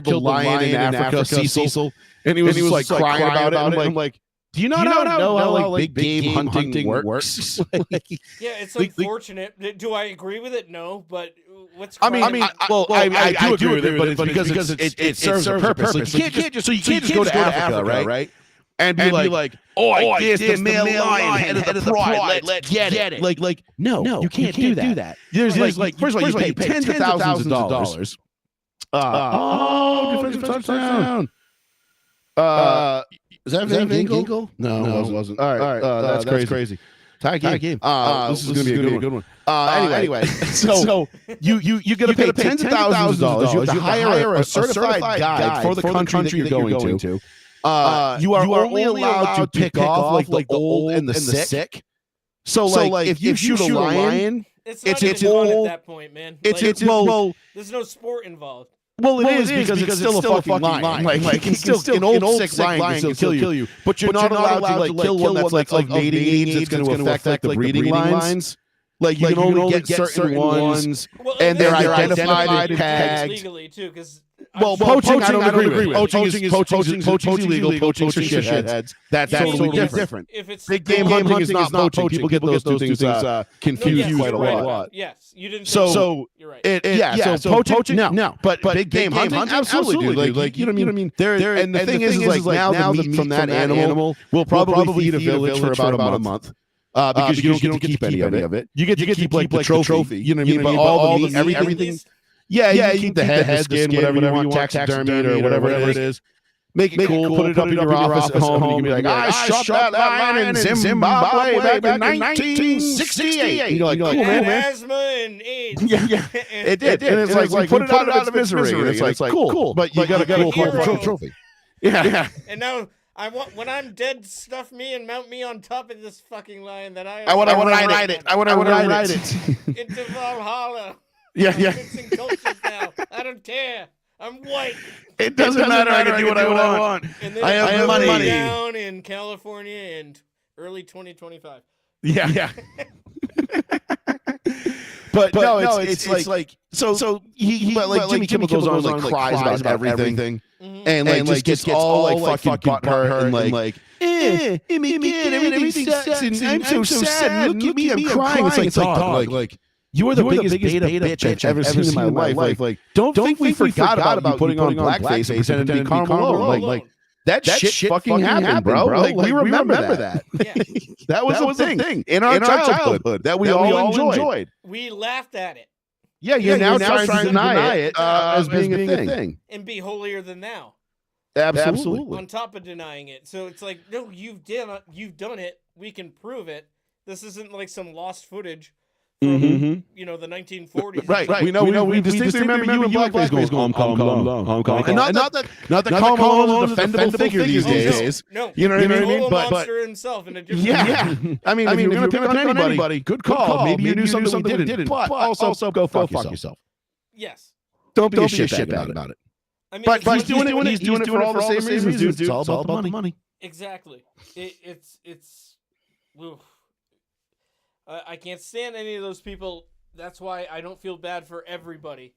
killed the lion in Africa, Cecil, and he was like crying about it. I'm like, do you not know how like big game hunting works? Yeah, it's unfortunate. Do I agree with it? No, but what's I do agree with it, but it's because it serves a purpose. You can't just go to Africa, right? And be like, oh, here's the male lion, head of the pride. Let's get it. Like, no, you can't do that. There's like, first of all, you pay tens of thousands of dollars. Defensive touchdown. Is that Van Ginkel? No, it wasn't. All right, that's crazy. Tie game. This is gonna be a good one. Anyway, so you gotta pay tens of thousands of dollars. You have to hire a certified guide for the country that you're going to. You are only allowed to pick off like the old and the sick. So like if you shoot a lion, it's fun at that point, man. There's no sport involved. Well, it is because it's still a fucking lion. Like an old sick lion can still kill you. But you're not allowed to like kill one that's like mating age that's going to affect like the breeding lines. Like you can only get certain ones, and they're identified and tagged legally too, because. Well, poaching, I don't agree with. Poaching is illegal. Poaching for shitheads. That's totally different. If it's big game hunting is not poaching. People get those two things confused quite a lot. Yes, you didn't. So you're right. So poaching, no. But big game hunting, absolutely, dude. Like you know what I mean? And the thing is like now the meat from that animal will probably feed a village for about a month. Because you don't get to keep any of it. You get to keep like the trophy. You know what I mean? But all the meat, everything. Yeah, you keep the head, the skin, whatever you want, taxidermied or whatever it is. Make it cool, put it up in your office at home, and you can be like, I shot that lion in Zimbabwe back in 1968. You're like, cool, man. Asthma and AIDS. Yeah. It did. And it's like put it out of its misery. And it's like, cool. But you got a cool trophy. Yeah. And now, when I'm dead, stuff me and mount me on top of this fucking lion that I want to ride it. I want to ride it. Into Valhalla. Yeah. It's in cultures now. I don't care. I'm white. It doesn't matter. I can do what I want. And then I have money down in California in early 2025. Yeah. But no, it's like so he but Jimmy Kimmel goes on and like cries about everything, and like just gets all like fucking butthurt and like everything sucks and I'm so sad. Look at me, I'm crying. It's like dog, like you're the biggest beta bitch I've ever seen in my life. Like don't think we forgot about you putting on blackface and pretending to be Karl Malone. Like that shit fucking happened, bro. Like we remember that. Yeah. That was a thing in our childhood that we all enjoyed. We laughed at it. Yeah, you're now trying to deny it as being a thing. And be holier than thou. Absolutely. On top of denying it. So it's like, no, you've done it. We can prove it. This isn't like some lost footage from, the 1940s. Right. We distinctly remember you and blackface going, Hong Kong. And not that Karl Malone is a defendable figure these days. No. You know what I mean? But monster himself in a different way. I mean, if you're going to pick on anybody, good call. Maybe you knew something we didn't. But also, go fuck yourself. Yes. Don't be a shitbag about it. I mean, but he's doing it for all the same reasons, dude. It's all about the money. Exactly. It's. Oof. I can't stand any of those people. That's why I don't feel bad for everybody.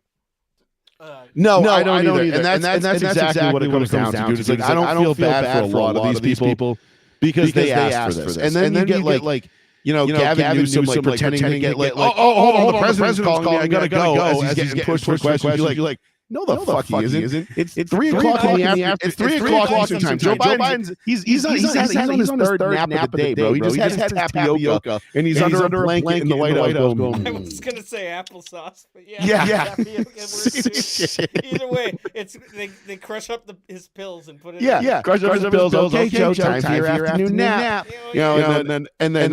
No, I don't either. And that's exactly what it comes down to, dude. It's like I don't feel bad for a lot of these people because they asked for this. And then you get like Gavin Newsom like pretending to get like hold on, the president's calling me. I gotta go as he's getting pushed for questions. You're like. No, the fuck he isn't. It's 3 o'clock in the afternoon. It's 3 o'clock Eastern time. Joe Biden's he's on his third nap of the day, bro. He just had his tapioca and he's under a blanket in the White House going. I was gonna say applesauce, but yeah. Either way, it's they crush up his pills and put it. Yeah, crush up his pills. Okay, Joe, time for your afternoon nap. And then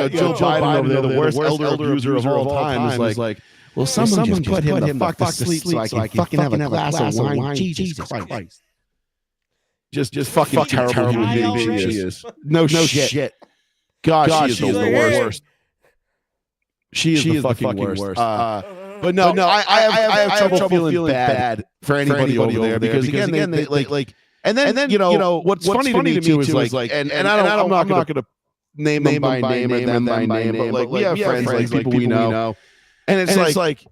Joe Biden over there, the worst elder abuser of all time, is like. Well, someone just put him the fuck to sleep so I can fucking have a glass of wine. Jesus Christ. Just fucking terrible human being she is. No shit. God, she is the worst. She is the fucking worst. But no, I have trouble feeling bad for anybody over there because again, they like, and then what's funny to me too is like, and I'm not gonna name them by name or them by name, but like we have friends like people we know. And it's like,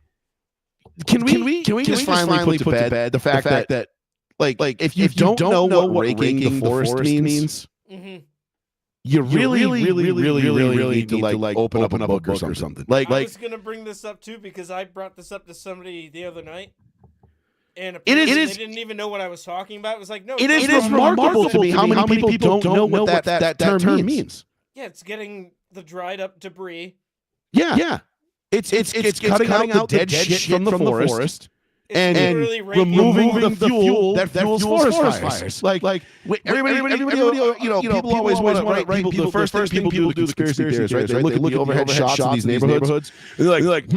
can we just finally put to bed the fact that like if you don't know what raking the forest means, you really need to like open up a book or something. I was gonna bring this up too because I brought this up to somebody the other night, and they didn't even know what I was talking about. It was like, no, it is remarkable to me how many people don't know what that term means. Yeah, it's getting the dried up debris. Yeah. It's cutting out the dead shit from the forest and removing the fuel that fuels forest fires. Like everybody, people always want to write people. The first thing people do conspiracy theories, right? They look at the overhead shots of these neighborhoods. They're like,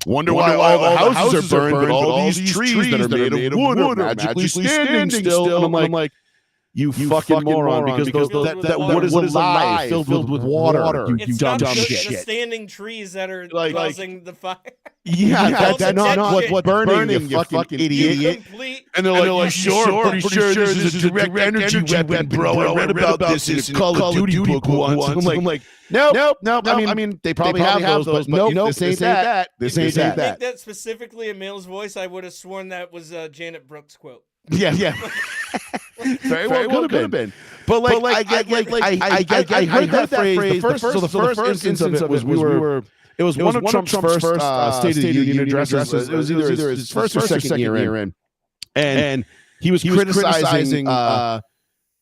wonder why all the houses are burned, but all these trees that are made of wood are magically standing still. And I'm like, you fucking moron, because that wood is alive, filled with water. It's dumb not shit. The standing trees that are causing the fire. Yeah, that's not what burning, you fucking idiot. And they're like, pretty sure this is a direct energy weapon, bro. I read about this in a Call of Duty book once. I'm like, nope. I mean, they probably have those, but nope, this ain't that. This ain't that. I think that specifically a male's voice, I would have sworn that was a Janet Brooks quote. Yeah. Very well could have been. But I heard that phrase. The first instance of it was it was one of Trump's first State of the Union addresses. It was either his first or second year in, and he was criticizing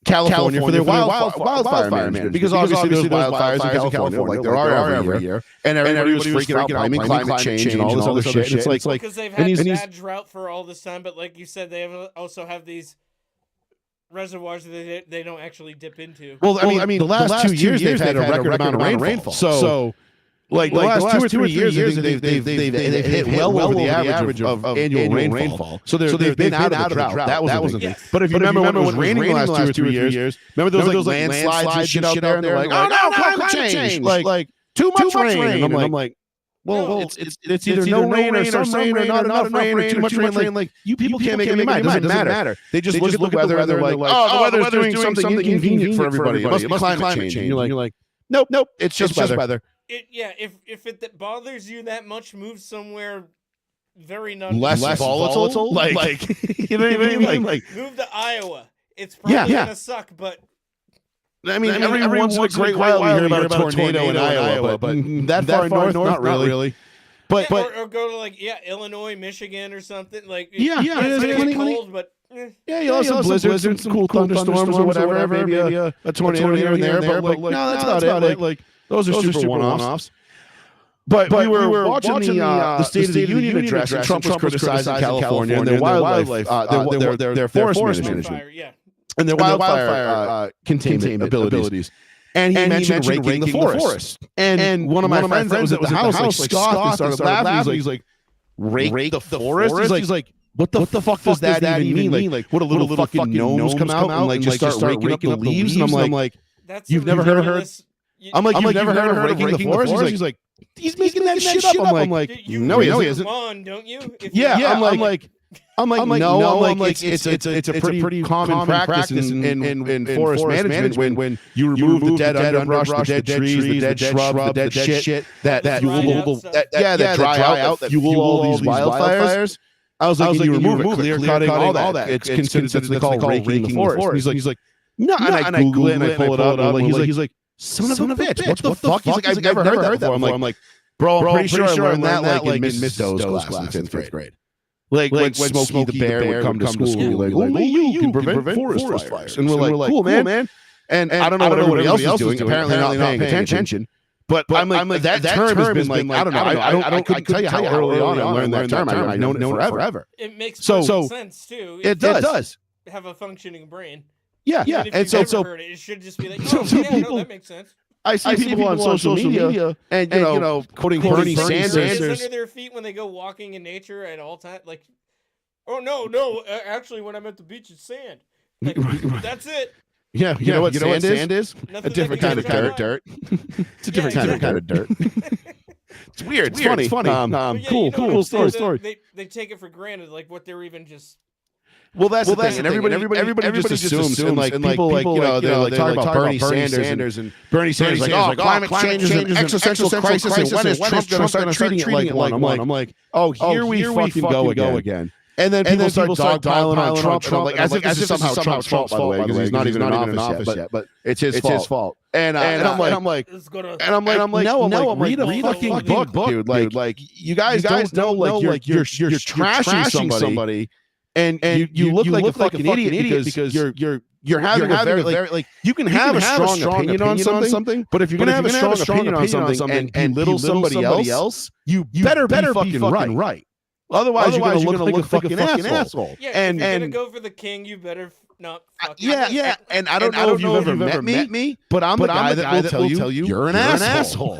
California for their wildfire management because obviously there's wildfires in California, like there are every year, and everybody was freaking out, blaming climate change and all this other shit. It's like because they've had bad drought for all this time, but like you said, they also have these reservoirs that they don't actually dip into. Well, I mean, the last 2 years they've had a record amount of rainfall. So, like the last 2 or 3 years, they've hit well over the average of annual rainfall. So they've been out of drought. That wasn't the thing. But if you remember when it was raining the last 2 or 3 years, remember those like landslides and shit out there, and they're like, oh no, climate change, like too much rain. And I'm like, well, it's either no rain or some rain or not enough rain or too much rain. Like you people can't make any mind. It doesn't matter. They just look at the weather and they're like, oh, the weather's doing something inconvenient for everybody. It must be climate change. And you're like, nope. It's just weather. if it bothers you that much, move somewhere very less volatile. Like you know what I mean? Like move to Iowa. It's probably gonna suck, but I mean, every once in a great while we hear about a tornado in Iowa, but that far north, not really. But or go to like Illinois, Michigan, or something like it's cold, but you'll have some blizzards, some cool thunderstorms or whatever. Maybe a tornado here and there, but like no, that's about it. Like those are super one-offs. But we were watching the State of the Union address, and Trump was criticizing California and their wildlife, their forest management, and their wildfire containment abilities. And he mentioned raking the forest. And one of my friends that was at the house like scoffed and started laughing. He's like, rake the forest? He's like, what the fuck does that even mean? Like, what a little fucking gnomes come out and like just start raking up the leaves? And I'm like, you've never heard? I'm like, you've never heard of raking the forest? He's like, he's making that shit up. I'm like, no, he isn't. Don't you? Yeah, I'm like, no, I'm like, it's a pretty common practice in forest management when you remove the dead underbrush, the dead trees, the dead shrub, the dead shit that dry out, that fuel all these wildfires. I was like, you remove it, clear cutting, all that. It's considered called raking the forest. He's like, no, and I Google it and I pull it up, and he's like, son of a bitch, what the fuck? He's like, I've never heard that before. I'm like, bro, I'm pretty sure I learned that like in Miss Doe's class in 5th grade. Like when Smokey the Bear would come to school and be like, only you can prevent forest fires. And we're like, cool, man. And I don't know what everybody else is doing. Apparently not paying attention. But I'm like, that term has been like, I don't know. I couldn't tell you how early on I learned that term. I've known it forever. It makes sense, too. It does. Have a functioning brain. Yeah. And so heard it should just be like, oh, that makes sense. I see people on social media and you know quoting Bernie Sanders under their feet when they go walking in nature at all times. Like, oh no, actually, when I'm at the beach, it's sand. Like, that's it. Yeah, you know what sand is? Nothing a different kind of dirt. It's a different kind of dirt. It's weird. It's funny. Cool story. They take it for granted, like what they're even just. Well, that's the thing, and everybody just assumes, and like people like you know they talk about Bernie Sanders and Bernie Sanders like, oh, climate change is an existential crisis, and when is Trump going to start treating it like one? I'm like, oh, here we fucking go again. And then people start dogpiling on Trump, like as if this is somehow Trump's fault, by the way, because he's not even in office yet, but it's his fault. And I'm like, no, read a fucking book, dude. Like you guys don't know, like you're trashing somebody. And you look like a fucking idiot because you're having a very like you can have a strong opinion on something, but if you're gonna have a strong opinion on something and belittle somebody else, you better be fucking right. Otherwise, you're gonna look like a fucking asshole. Yeah, and if you're gonna go for the king, you better not. Yeah. And I don't know if you've ever met me, but I'm the guy that will tell you you're an asshole.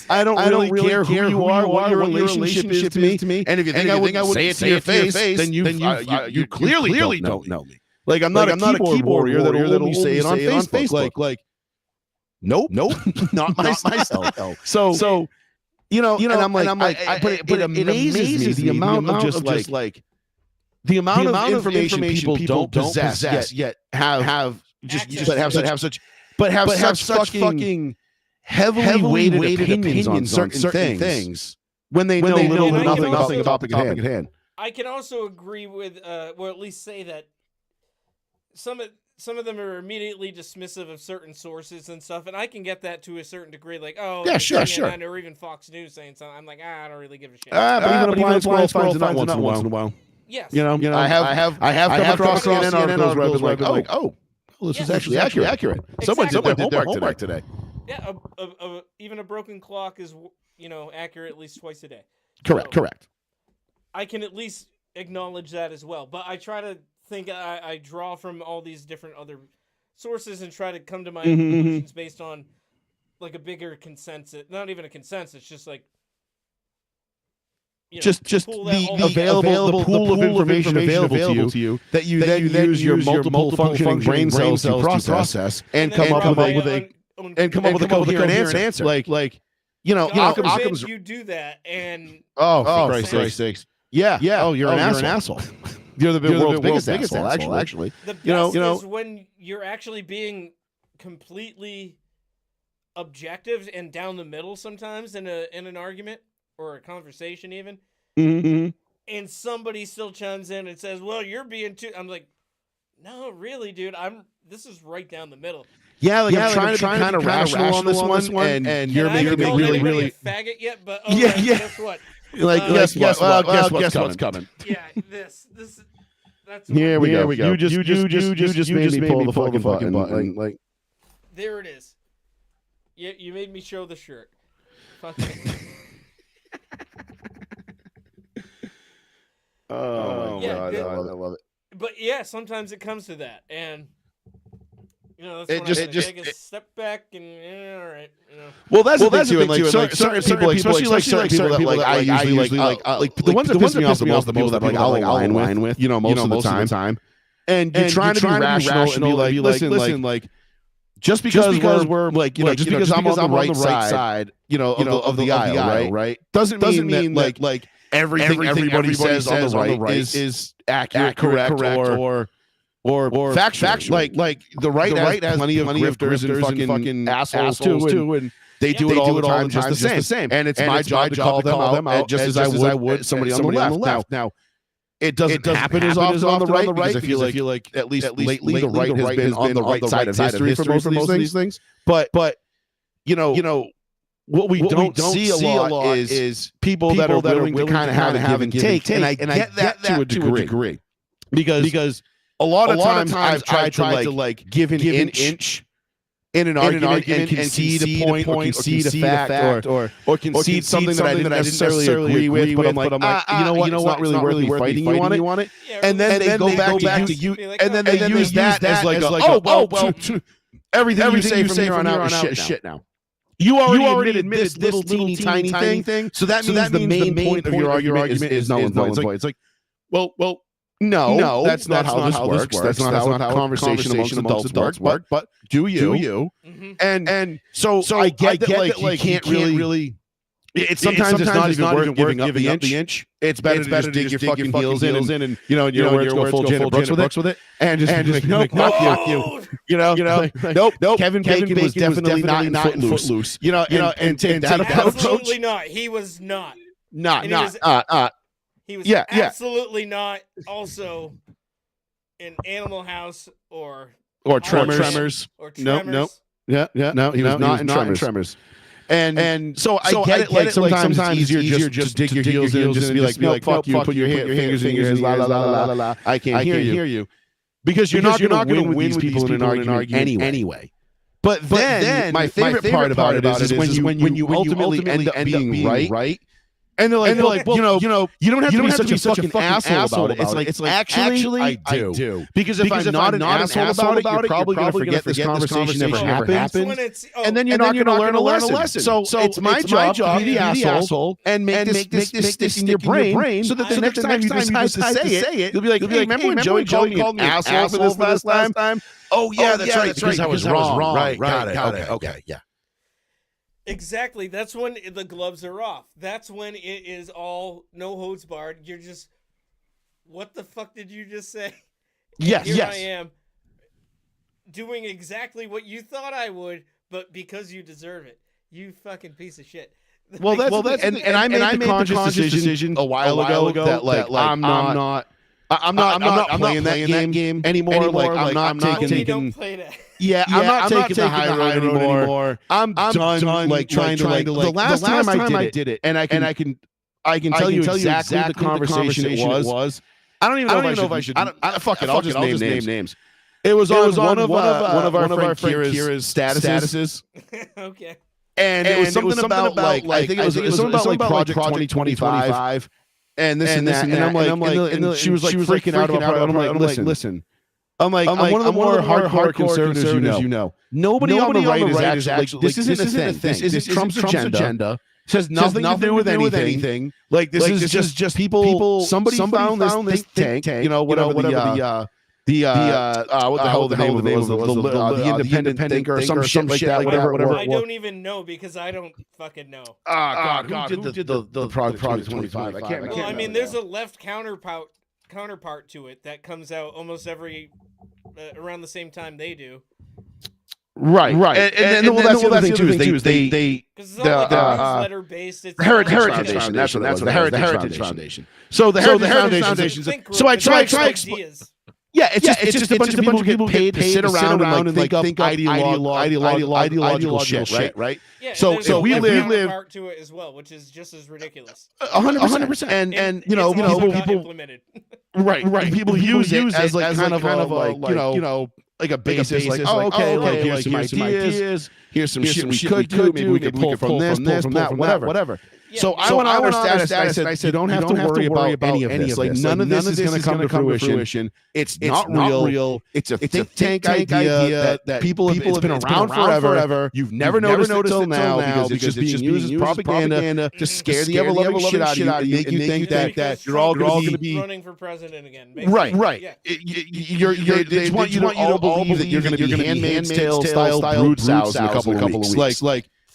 I don't really care who you are, what your relationship is to me. And if you think I would say it to your face, then you clearly don't know me. Like I'm not a keyboard warrior that'll only say it on Facebook. Like nope, not myself. So. You know, and I'm like, but it amazes me the amount of just like the amount of information people don't possess yet have such fucking heavily weighted opinions on certain things when they know little or nothing about the topic at hand. I can also agree with, or at least say that some of them are immediately dismissive of certain sources and stuff, and I can get that to a certain degree. Like, oh, yeah, sure. Or even Fox News saying something. I'm like, I don't really give a shit. But even a blind squirrel finds it out once in a while. Yes. You know, I have come across CNN articles where I've been like, oh, this is actually accurate. Someone did their homework today. Yeah, even a broken clock is accurate at least twice a day. Correct. I can at least acknowledge that as well, but I try to think I draw from all these different other sources and try to come to my conclusions based on like a bigger consensus, not even a consensus, just like just the available pool of information available to you that you then use your multiple functioning brain cells to process and come up with a coherent answer. Like Occam's you do that and for Christ's sakes. Yeah. Oh, you're an asshole. You're the world's biggest asshole, actually. The best is when you're actually being completely objective and down the middle sometimes in an argument or a conversation even. Mm-hmm. And somebody still chimes in and says, "Well, you're being too." I'm like, "No, really, dude. This is right down the middle." Yeah, like I'm trying to be kind of rational on this one, and you're making me really a faggot yet, but yeah. guess what? Guess what's coming. Yeah, this that's here we go. You just made me pull the fucking button. Like there it is. You made me show the shirt. Fucking. Oh yeah, God, I love it. But yeah, sometimes it comes to that, and that's it when just I take a step back and all right. Well, that's the thing too. And like certain people, especially certain people that like I usually like the ones that piss me off the most, the people that like I'll align with, most of the time. And you're trying to be rational and be like, listen, like just because we're like, just because I'm on the right side, of the aisle, right? Doesn't mean that like everything everybody says on the right is accurate, correct, or factual. Like the right has plenty of grifters and fucking assholes too, and they do it all the time just the same. And it's my job to call them out just as I would somebody on the left. Now, it doesn't happen as often on the right because I feel like at least lately the right has been on the right side of history for most of these things. But what we don't see a lot is people that are willing to kind of have a give and take, and I get that to a degree because a lot of times I've tried to like give an inch in an argument and concede a point or concede a fact or concede something that I didn't necessarily agree with, but I'm like, you know what, it's not really worth fighting you on it. And then they go back to you, and then they use that as like, well, everything you say from here on out is shit now. You already admitted this little teeny tiny thing, so that means the main point of your argument is null and void. It's like, well, no, that's not how this works. That's not how a conversation amongst adults work. But do you? Mm-hmm. And so I get that like you can't really. Sometimes it's not even worth giving up the inch. It's better to just dig your fucking heels in and your words go full Janet Brooks with it and just nope, fuck you. Nope. Kevin Bacon was definitely not in Footloose. And take that approach. Absolutely not. He was not. He was absolutely not also in Animal House or Tremors. Nope. Yeah. No, he was not in Tremors. And so I get it. Like sometimes it's easier just dig your heels in and just be like, fuck you, put your fingers in your ears, la la la la la. I can't hear you because you're not going to win with these people in an argument anyway. But then my favorite part about it is when you ultimately end up being right. And they're like, well, you don't have to be such a fucking asshole about it. It's like actually, I do. Because if I'm not an asshole about it, you're probably going to forget this conversation ever happened. And then you're not going to learn a lesson. So it's my job to be the asshole and make this stick in your brain so that the next time you decide to say it, you'll be like, hey, remember when Joey called me an asshole for this last time? Oh, yeah, that's right. Because I was wrong. Right. Got it. Okay. Yeah. Exactly. That's when the gloves are off. That's when it is all no holds barred. You're just, what the fuck did you just say? Yes. Here I am doing exactly what you thought I would, but because you deserve it. You fucking piece of shit. Well, that's and I made the conscious decision a while ago that like I'm not playing that game anymore. Like I'm not taking. Don't play that. Yeah, I'm not taking the high road anymore. I'm done like trying to like the last time I did it, and I can tell you exactly the conversation it was. I don't even know if I should. Fuck it. I'll just name names. It was on one of our friend Kira's statuses. Okay. And it was something about like I think it was something about like Project 2025 and this and that. And I'm like, and she was like freaking out about it. I'm like, listen. I'm one of the more hardcore conservatives you know. Nobody on the right is actually this isn't a thing. This isn't Trump's agenda. This has nothing to do with anything. Like this is just people. Somebody found this think tank. Whatever the what the hell the name of it was, the independent thinker or some shit like that. Whatever. I don't even know because I don't fucking know. God, who did the Project 25? I can't. Well, I mean, there's a left counterpart to it that comes out almost every around the same time they do. Right. And then that's the other thing too is they because it's all newsletter based. It's Heritage Foundation. Foundation. That's what the Heritage Foundation. So the Heritage Foundation. So I try explain. Yeah, it's just a bunch of people get paid to sit around and think up ideological shit, right? Yeah, so we live part to it as well, which is just as ridiculous. 100%. And people implemented. right. People use it as like kind of a like a basis, like here's some ideas, here's some shit we could do, maybe we could pull from this, pull from that, whatever. Yeah, so I went on our status and I said, you don't have to worry about any of this. Like, none of this is going to come to fruition. It's not real. It's a think tank idea that people have been around forever. You've never noticed it till now because it's just being used as propaganda to scare the ever-loving shit out of you and make you think that you're all going to be running for president again. Right. They want you to all believe that you're going to be Handmaid's Tale style brood sows in a couple of weeks.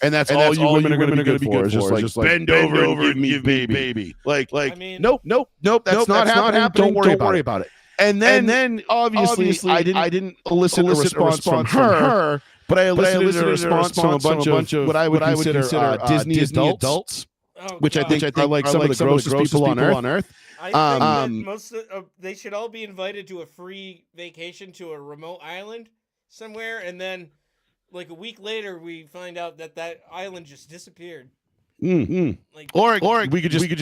And that's all you women are going to be good for. Is just like bend over and give me baby. Like I mean, nope. That's not happening. Don't worry about it. And then obviously I didn't elicit a response from her, but I elicited a response from a bunch of what I would consider Disney adults, which I think are like some of the grossest people on Earth. I think that they should all be invited to a free vacation to a remote island somewhere, and then like a week later, we find out that island just disappeared. Mm-hmm. Like, or we could just I hear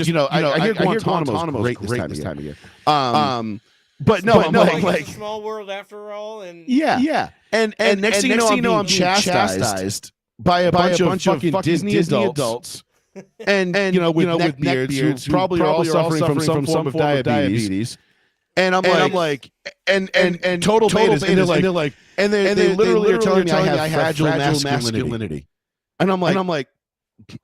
Guantanamo's great this time of year. But no, I'm like it's a small world after all, and yeah. And next thing you know, I'm chastised by a bunch of fucking Disney adults, and with beards who probably are all suffering from some form of diabetes. And I'm like, and total betas, and they're like, and they literally are telling me I have fragile masculinity, and I'm like,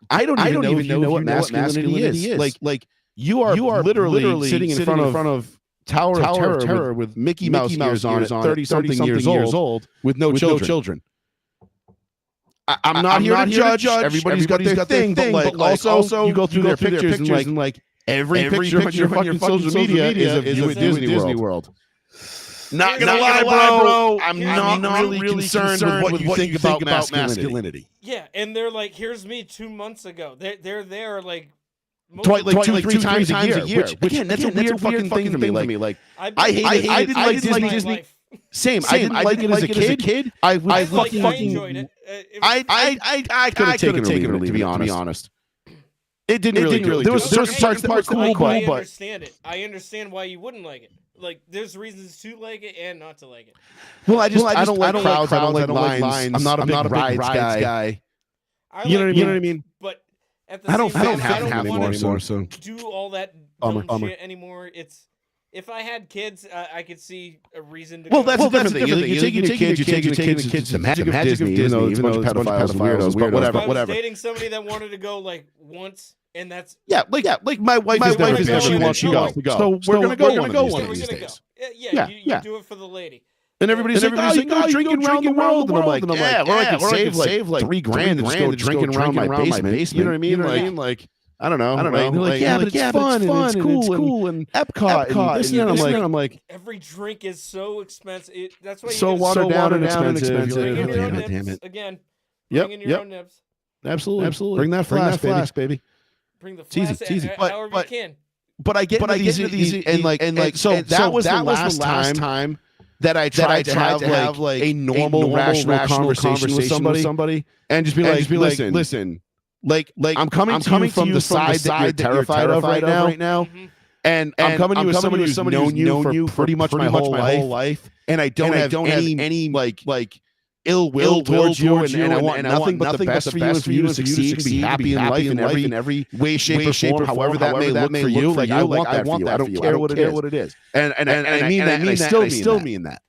I don't even know what masculinity is. Like you are literally sitting in front of Tower of Terror with Mickey Mouse ears on it, 30-something years old, with no children. I'm not here to judge. Everybody's got their thing, but like also you go through their pictures and like. Every picture on your fucking social media is of you at Disney World. Not gonna lie, bro. I'm not really concerned with what you think about masculinity. Yeah, and they're like, "Here's me 2 months ago." They're there like two, three times a year. Which again, that's a weird fucking thing to me. Like I didn't like Disney. Same. I didn't like it as a kid. I enjoyed it. I could have taken it, to be honest. It didn't really. There was certain parts cool, but I understand it. I understand why you wouldn't like it. Like, there's reasons to like it and not to like it. Well, I don't like crowds. I don't like lines. I'm not a big rides guy. You know what I mean? But at the same time, I don't anymore. So do all that dumb shit anymore. If I had kids, I could see a reason to. Well, that's a different thing. You take your kids to Magic of Disney, even though it's a bunch of pedophiles and weirdos, but whatever. If I was dating somebody that wanted to go like once. And that's like my wife is there because she wants to go. So we're gonna go one of these days. Yeah, you do it for the lady. And everybody's like, oh, drinking around the world. And I'm like, yeah, I could save like $3,000 and just go drinking around my basement. You know what I mean? Like, I don't know. They're like, yeah, but it's fun and it's cool and Epcot. And I'm like, every drink is so expensive. That's why so watered down and expensive. Damn it. Again, bringing your own nibs. Absolutely. Bring that flask, baby. Bring the flask, easy. However you can. But I get these and like so that was the last time that I tried to have like a normal rational conversation with somebody and just be like, listen, like I'm coming from the side that you're terrified of right now. And I'm coming to you as somebody who's known you for pretty much my whole life, and I don't have any like ill will towards you, and I want nothing but the best for you and for you to succeed and be happy in life in every way, shape, or form, however that may look for you. Like I want that for you. I don't care what it is. And I mean that, and I still mean that.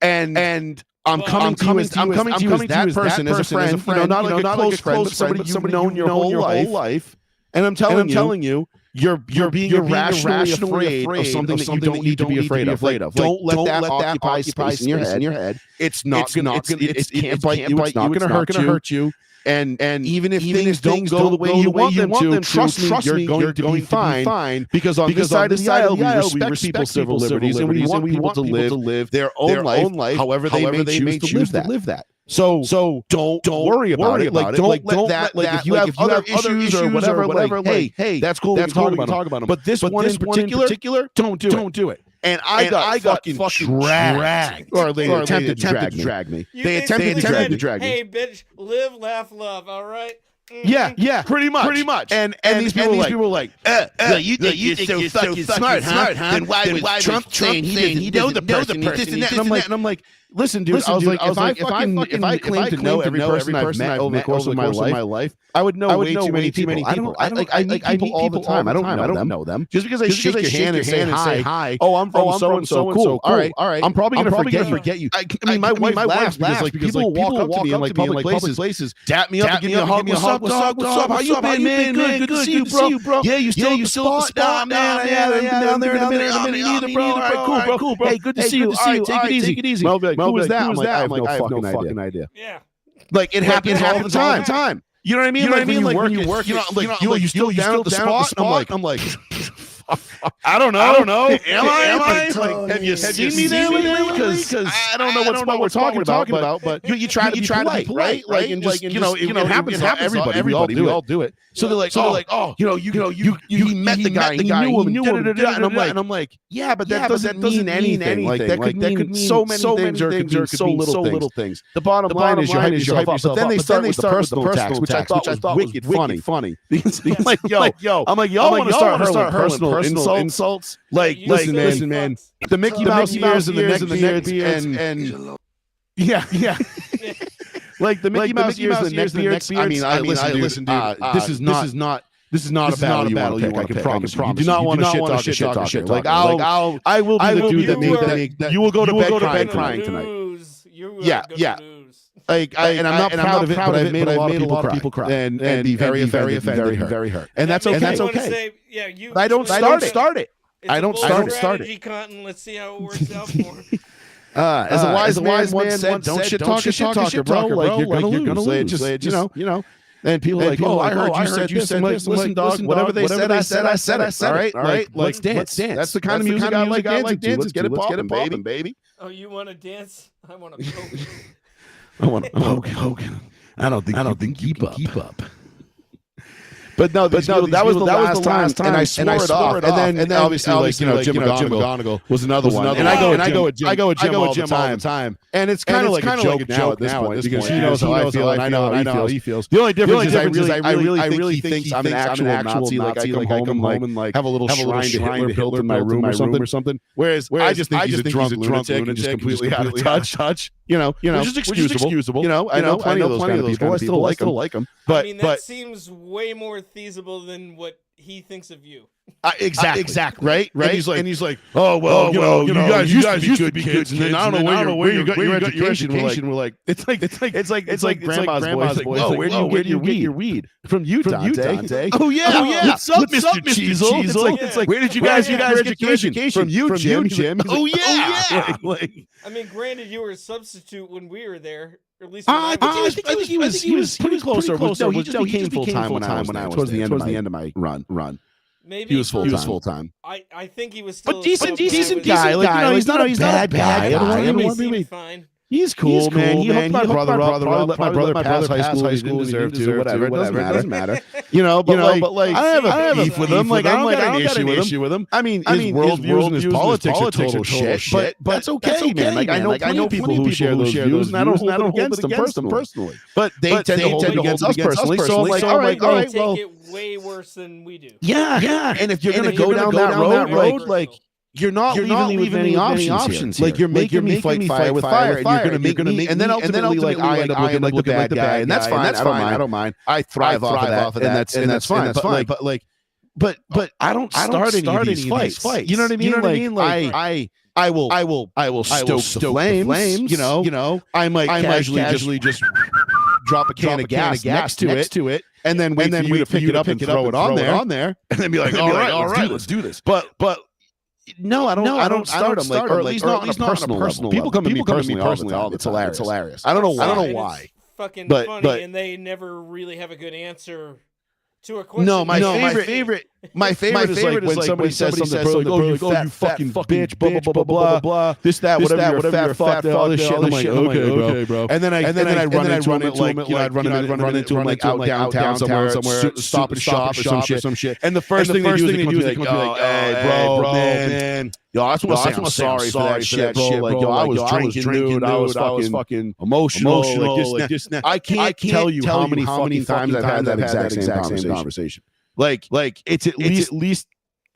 And I'm coming to you as that person, as a friend, not like a close friend, but somebody you've known your whole life. And I'm telling you. You're being irrationally afraid of something that you don't need to be afraid of. Don't let that occupy space in your head. It's not gonna. It can't bite you. It's not gonna hurt you. And even if things don't go the way you want them to, trust me, you're going to be fine. Because on this side of the aisle, we respect people's civil liberties, and we want people to live their own life, however they may choose to live that. So don't worry about it. Like don't let that. Like if you have other issues or whatever, like hey, that's cool. That's cool. We can talk about them. But this one in particular, don't do it. And I got fucking dragged. Or they attempted to drag me. They attempted to drag me. Hey, bitch, live, laugh, love. All right. Mm-hmm. Yeah, pretty much. And these people were like, you think you're so fucking smart, huh? Then why was Trump saying he doesn't know the person, and I'm like, listen, dude, I was like, if I claim to know every person I've met over the course of my life, I would know way too many people. I meet people all the time. I don't know them. Just because I shake your hand and say hi. Oh, I'm from so and so. Cool. All right. I'm probably gonna forget you. I mean, my wife laughs because people walk up to me in like public places, dap me up, and give me a hug. What's up? How you been, man? Good to see you, bro. Yeah, you still at the spot? Man, yeah, I've been down there in a minute either, bro. All right, cool, bro. Hey, good to see you. All right, take it easy. Who was that? I'm like, I have no fucking idea. Yeah. Like it happens all the time. You know what I mean? Like when you work, you still down at the spot. I'm like, I don't know. Am I? Like, have you seen me there lately? Because I don't know what spot we're talking about. But you try to be polite, right? And just it happens to everybody. We all do it. So they're like, oh, you met the guy, and you knew him, and I'm like, yeah, but that doesn't mean anything. Like that could mean so many things, or it could mean so little things. The bottom line is you hype yourself up. But then they start with the personal attacks, which I thought was wicked funny. I'm like, y'all want to start hurling personal insults? Like, listen, man. The Mickey Mouse ears and the neck beards and yeah. Like the Mickey Mouse ears and the neck beards. I mean, listen, dude. This is not a battle you want to pick. I can promise. You do not want to shit talk. Like I will be the dude that you will go to bed crying tonight. Yeah. Like I'm not proud of it, but I've made a lot of people cry and be very offended, very hurt. And that's okay. But I don't start it. I don't start it. Cotton. Let's see how it works out for him. As a wise man said, don't shit talk, bro. Like you're gonna lose. Just you know. And people are like, oh, I heard you said this. Listen, dog. Whatever they said, I said it. All right. Let's dance. That's the kind of music I like dancing to. Let's get it poppin', baby. Oh, you want to dance? I want to poke. I want to. I don't think keep up. But no, that was the last time, and I swore it off. And then obviously, like Jim McGonigal was another one. And I go with Jim all the time. And it's kind of like a joke now at this point because he knows how I feel and I know how he feels. The only difference is I really think he thinks I'm an actual Nazi. Like I come home and like have a little shrine to Hitler in my room or something. Whereas I just think he's a drunk lunatic and just completely out of touch. You know, which is excusable. You know, I know plenty of those kind of people. I still like them. But that seems way more feasible than what he thinks of you. Exactly. Right. And he's like, oh well, you guys used to be kids, and then I don't know where you got your education. We're like, it's like grandma's boys. Oh, where do you get your weed? From you, Dante. Oh yeah. What's up, Mr. Cheezel? It's like, where did you guys get your education? From you, Jim. Oh yeah. I mean, granted, you were a substitute when we were there. At least I think he was pretty close. No, he became full time when I was towards the end of my run. Maybe he was full time. I think he was still a decent guy. Like, he's not a bad guy. Fine. He's cool, man. He helped my brother up. Let my brother pass high school. He didn't deserve to. Whatever. It doesn't matter. You know, but like, I have a beef with him. Like, I don't got an issue with him. I mean, his worldview and his politics are total shit. But that's okay, man. Like, I know people who share those views, and I don't hold against them personally. But they tend to hold against us personally. So I'm like, all right, well, take it way worse than we do. Yeah. And if you're gonna go down that road, like. You're not leaving me with any options here. Like you're making me fight fire with fire, and you're gonna make me, and then ultimately like I end up looking like the bad guy, and that's fine. I don't mind. I thrive off of that, and that's fine. But I don't start any of these fights. You know what I mean? Like I will stoke the flames. You know, I might casually just drop a can of gas next to it, and then wait for you to pick it up and throw it on there, and then be like, all right, let's do this. But no, I don't start them, like, or at least not on a personal level. People come to me personally all the time. It's hilarious. I don't know why. It's fucking funny, and they never really have a good answer to a question. No, my favorite. My favorite is like when somebody says something, bro, like, oh, you fucking bitch, blah, blah, blah, blah, this, that, whatever, you're fat fuck, all this shit. I'm like, okay, bro. And then I run into him, like, I'd run into him, like, out downtown somewhere, stop and shop or some shit. And the first thing they do is they come to me like, hey, bro, man. Yo, I just want to say I'm sorry for that shit, bro. Like, yo, I was drinking, dude. I was fucking emotional. Like this. I can't tell you how many fucking times I've had that exact same conversation. Like it's at least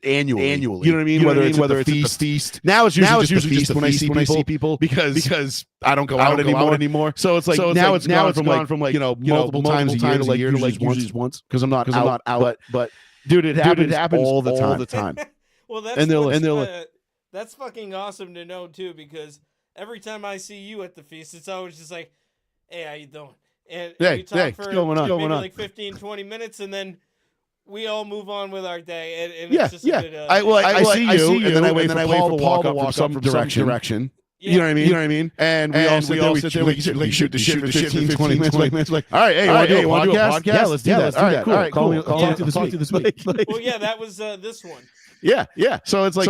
annually. You know what I mean? Whether it's at the feast. Now it's usually just when I see people because I don't go out anymore. So it's like now it's gone from like multiple times a year to like usually once because I'm not out. But dude, it happens all the time. Well, that's fucking awesome to know too, because every time I see you at the feast, it's always just like, hey, how you doing? And we talk for maybe like 15, 20 minutes, and then we all move on with our day. And it's just a good, I see you, and then I wait for Paul to walk up from some direction. Yeah. You know what I mean? And we all sit there, we shoot the shit for 15, 20 minutes. Like, all right, hey, you want to do a podcast? Yeah, let's do that. All right, cool. I'll talk to you this week. Well, yeah, that was this one. Yeah. So it's like,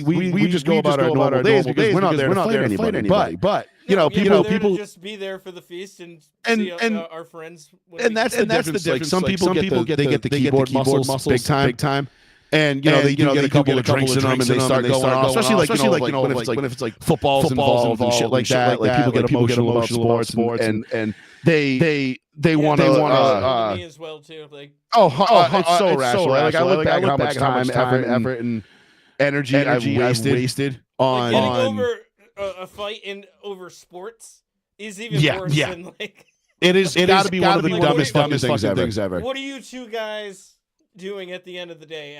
we just go about our normal days because we're not there to fight anybody. But people just be there for the feast and see our friends. And that's the difference. Like some people get the keyboard muscles big time. And they get a couple of drinks in them and they start going off. Especially when it's like football's involved and shit like that. Like people get emotional about sports and they want to. Me as well too. Like it's so rational. Like I look back at how much time, effort, and energy I've wasted on getting over a fight over sports is even worse than like. It got to be one of the dumbest things ever. What are you two guys doing at the end of the day,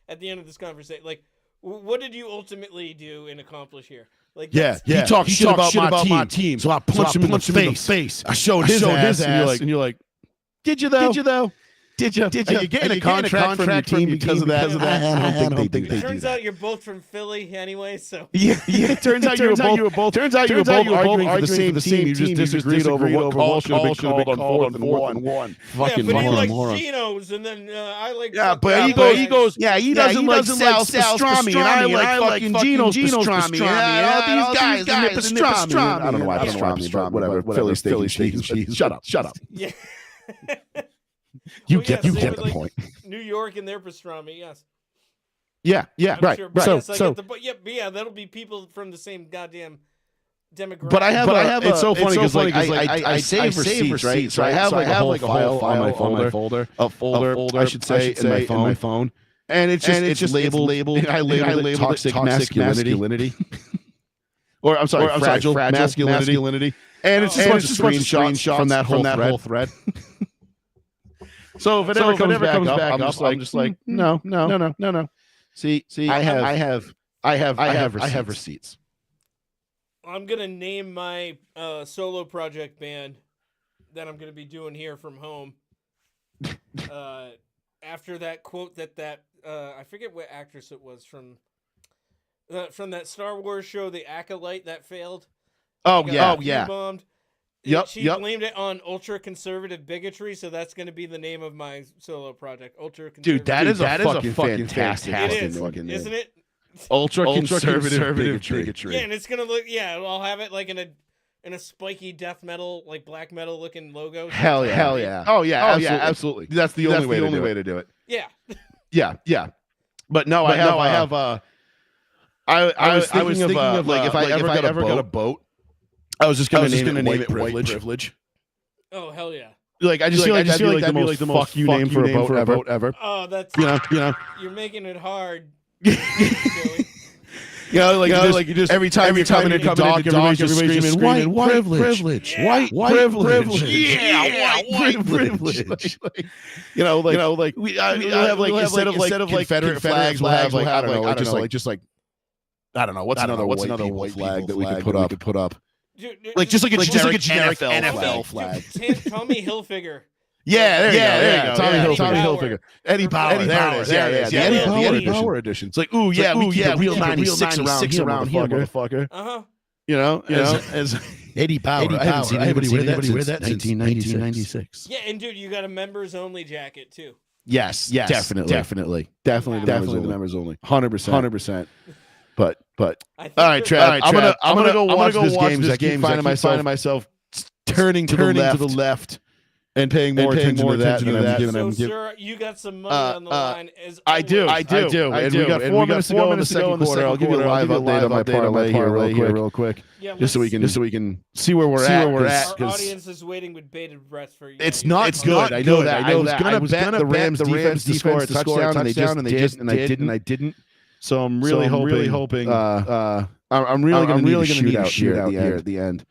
at the end of this conversation? Like, what did you ultimately do and accomplish here? Like, he talked shit about my team, so I punched him in the face. I showed his ass, and you're like, did you though? Did you? Are you getting a contract from your team because of that? I don't think they do. Turns out you're both from Philly anyway, so yeah. Turns out you were both arguing for the same team. You just disagreed over what call should have been called on 4th and 1. Fucking moron. He likes Geno's, and then I like. Yeah, but he goes. Yeah, he doesn't like Sal's pastrami, and I like fucking Geno's pastrami. These guys, the pastrami. I don't know why pastrami, whatever. Philly steak and cheese. Shut up. Yeah. You get the point. New York and their pastrami, yes. Yeah, right. Sure, right. So, that'll be people from the same goddamn demographic. But I have. It's so funny because I save receipts, right? So I have like a whole file on my folder, a folder, I should say, in my phone, and it's labeled. I labeled it toxic masculinity. Or I'm sorry, fragile masculinity. And it's just a screenshot from that whole thread. So if it ever comes back up, I'm just like, no. See, I have receipts. I'm gonna name my solo project band that I'm gonna be doing here from home. After that quote that I forget what actress it was from that Star Wars show, The Acolyte, that failed. Bombed. She blamed it on ultra-conservative bigotry, so that's going to be the name of my solo project. Ultra-conservative. Dude, that is a fucking fantastic name, isn't it? Ultra-conservative bigotry. Yeah, and it's going to look. Yeah, I'll have it like in a spiky death metal, like black metal looking logo. Hell yeah! Oh yeah, absolutely. That's the only way to do it. Yeah. But no, I have. I was thinking of like if I ever got a boat. I was just gonna name it white privilege. Oh hell yeah! Like I just feel like that'd be like the most fuck you name for a boat ever. Oh, that's you're making it hard. Like you just every time you're coming into dock, everybody's just screaming white privilege, white privilege, yeah, white privilege. We have like instead of Confederate flags, we'll have like I don't know, I don't know what's another white flag that we could put up. Dude, just like a generic NFL flag. Tommy Hilfiger. Yeah, there you go. Tommy Hilfiger. Eddie Power. There it is. Yeah. The Eddie Power edition. It's like, ooh, yeah, we get a real 96 around here, motherfucker. As Eddie Power. I haven't seen anybody wear that since 1996. Yeah, and dude, you got a members only jacket too. Yes, definitely the members only. 100%. But I think all right, that- Trav. I'm gonna go watch this game. I keep finding myself turning to the left and paying more attention to that. So, sir, you got some money on the line. As I do. And we got 4 minutes to go in the second quarter. I'll give you a live update on my parlay here real quick. Yeah, Just so we can see where we're at. Our audience is waiting with bated breath for you. It's not good. I know that. I was gonna bet the Rams defense to score a touchdown, and I didn't. So I'm really hoping. I'm really gonna need a shootout here at the end.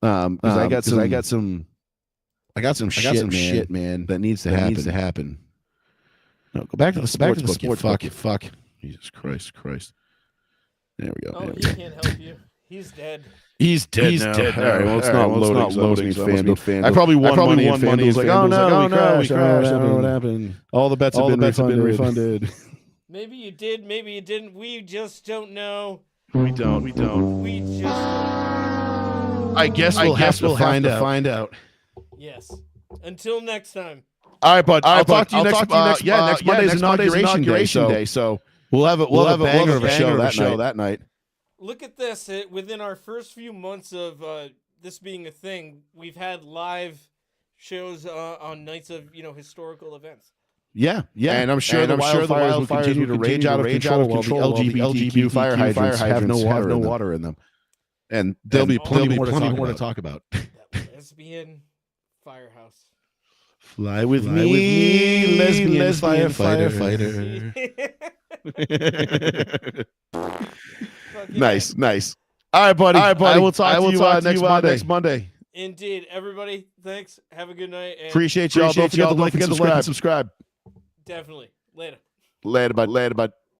Because I got some shit, man, that needs to happen. No, go back to the sports book. Fuck. Jesus Christ. There we go. Oh, he can't help you. He's dead. He's dead now. All right, well, it's not loading. FanDuel. I probably won money. It's like, oh no, we crashed. What happened? All the bets have been refunded. Maybe you did, maybe you didn't. We just don't know. We don't. We just don't know. I guess we'll have to find out. Yes. Until next time. All right, bud. I'll talk to you next Monday's inauguration day. So we'll have a banger of a show that night. Look at this. Within our first few months of this being a thing, we've had live shows on nights of historical events. Yeah, and I'm sure the wildfires will continue to rage out of control while the LGBTQ fire hydrants have no water in them. And there'll be plenty more to talk about. Lesbian firehouse. Fly with me, lesbian firefighter. Nice. All right, buddy. I will talk to you next Monday. Indeed. Everybody, thanks. Have a good night. And appreciate y'all. Don't forget to like and subscribe. Definitely. Later. Later, bud.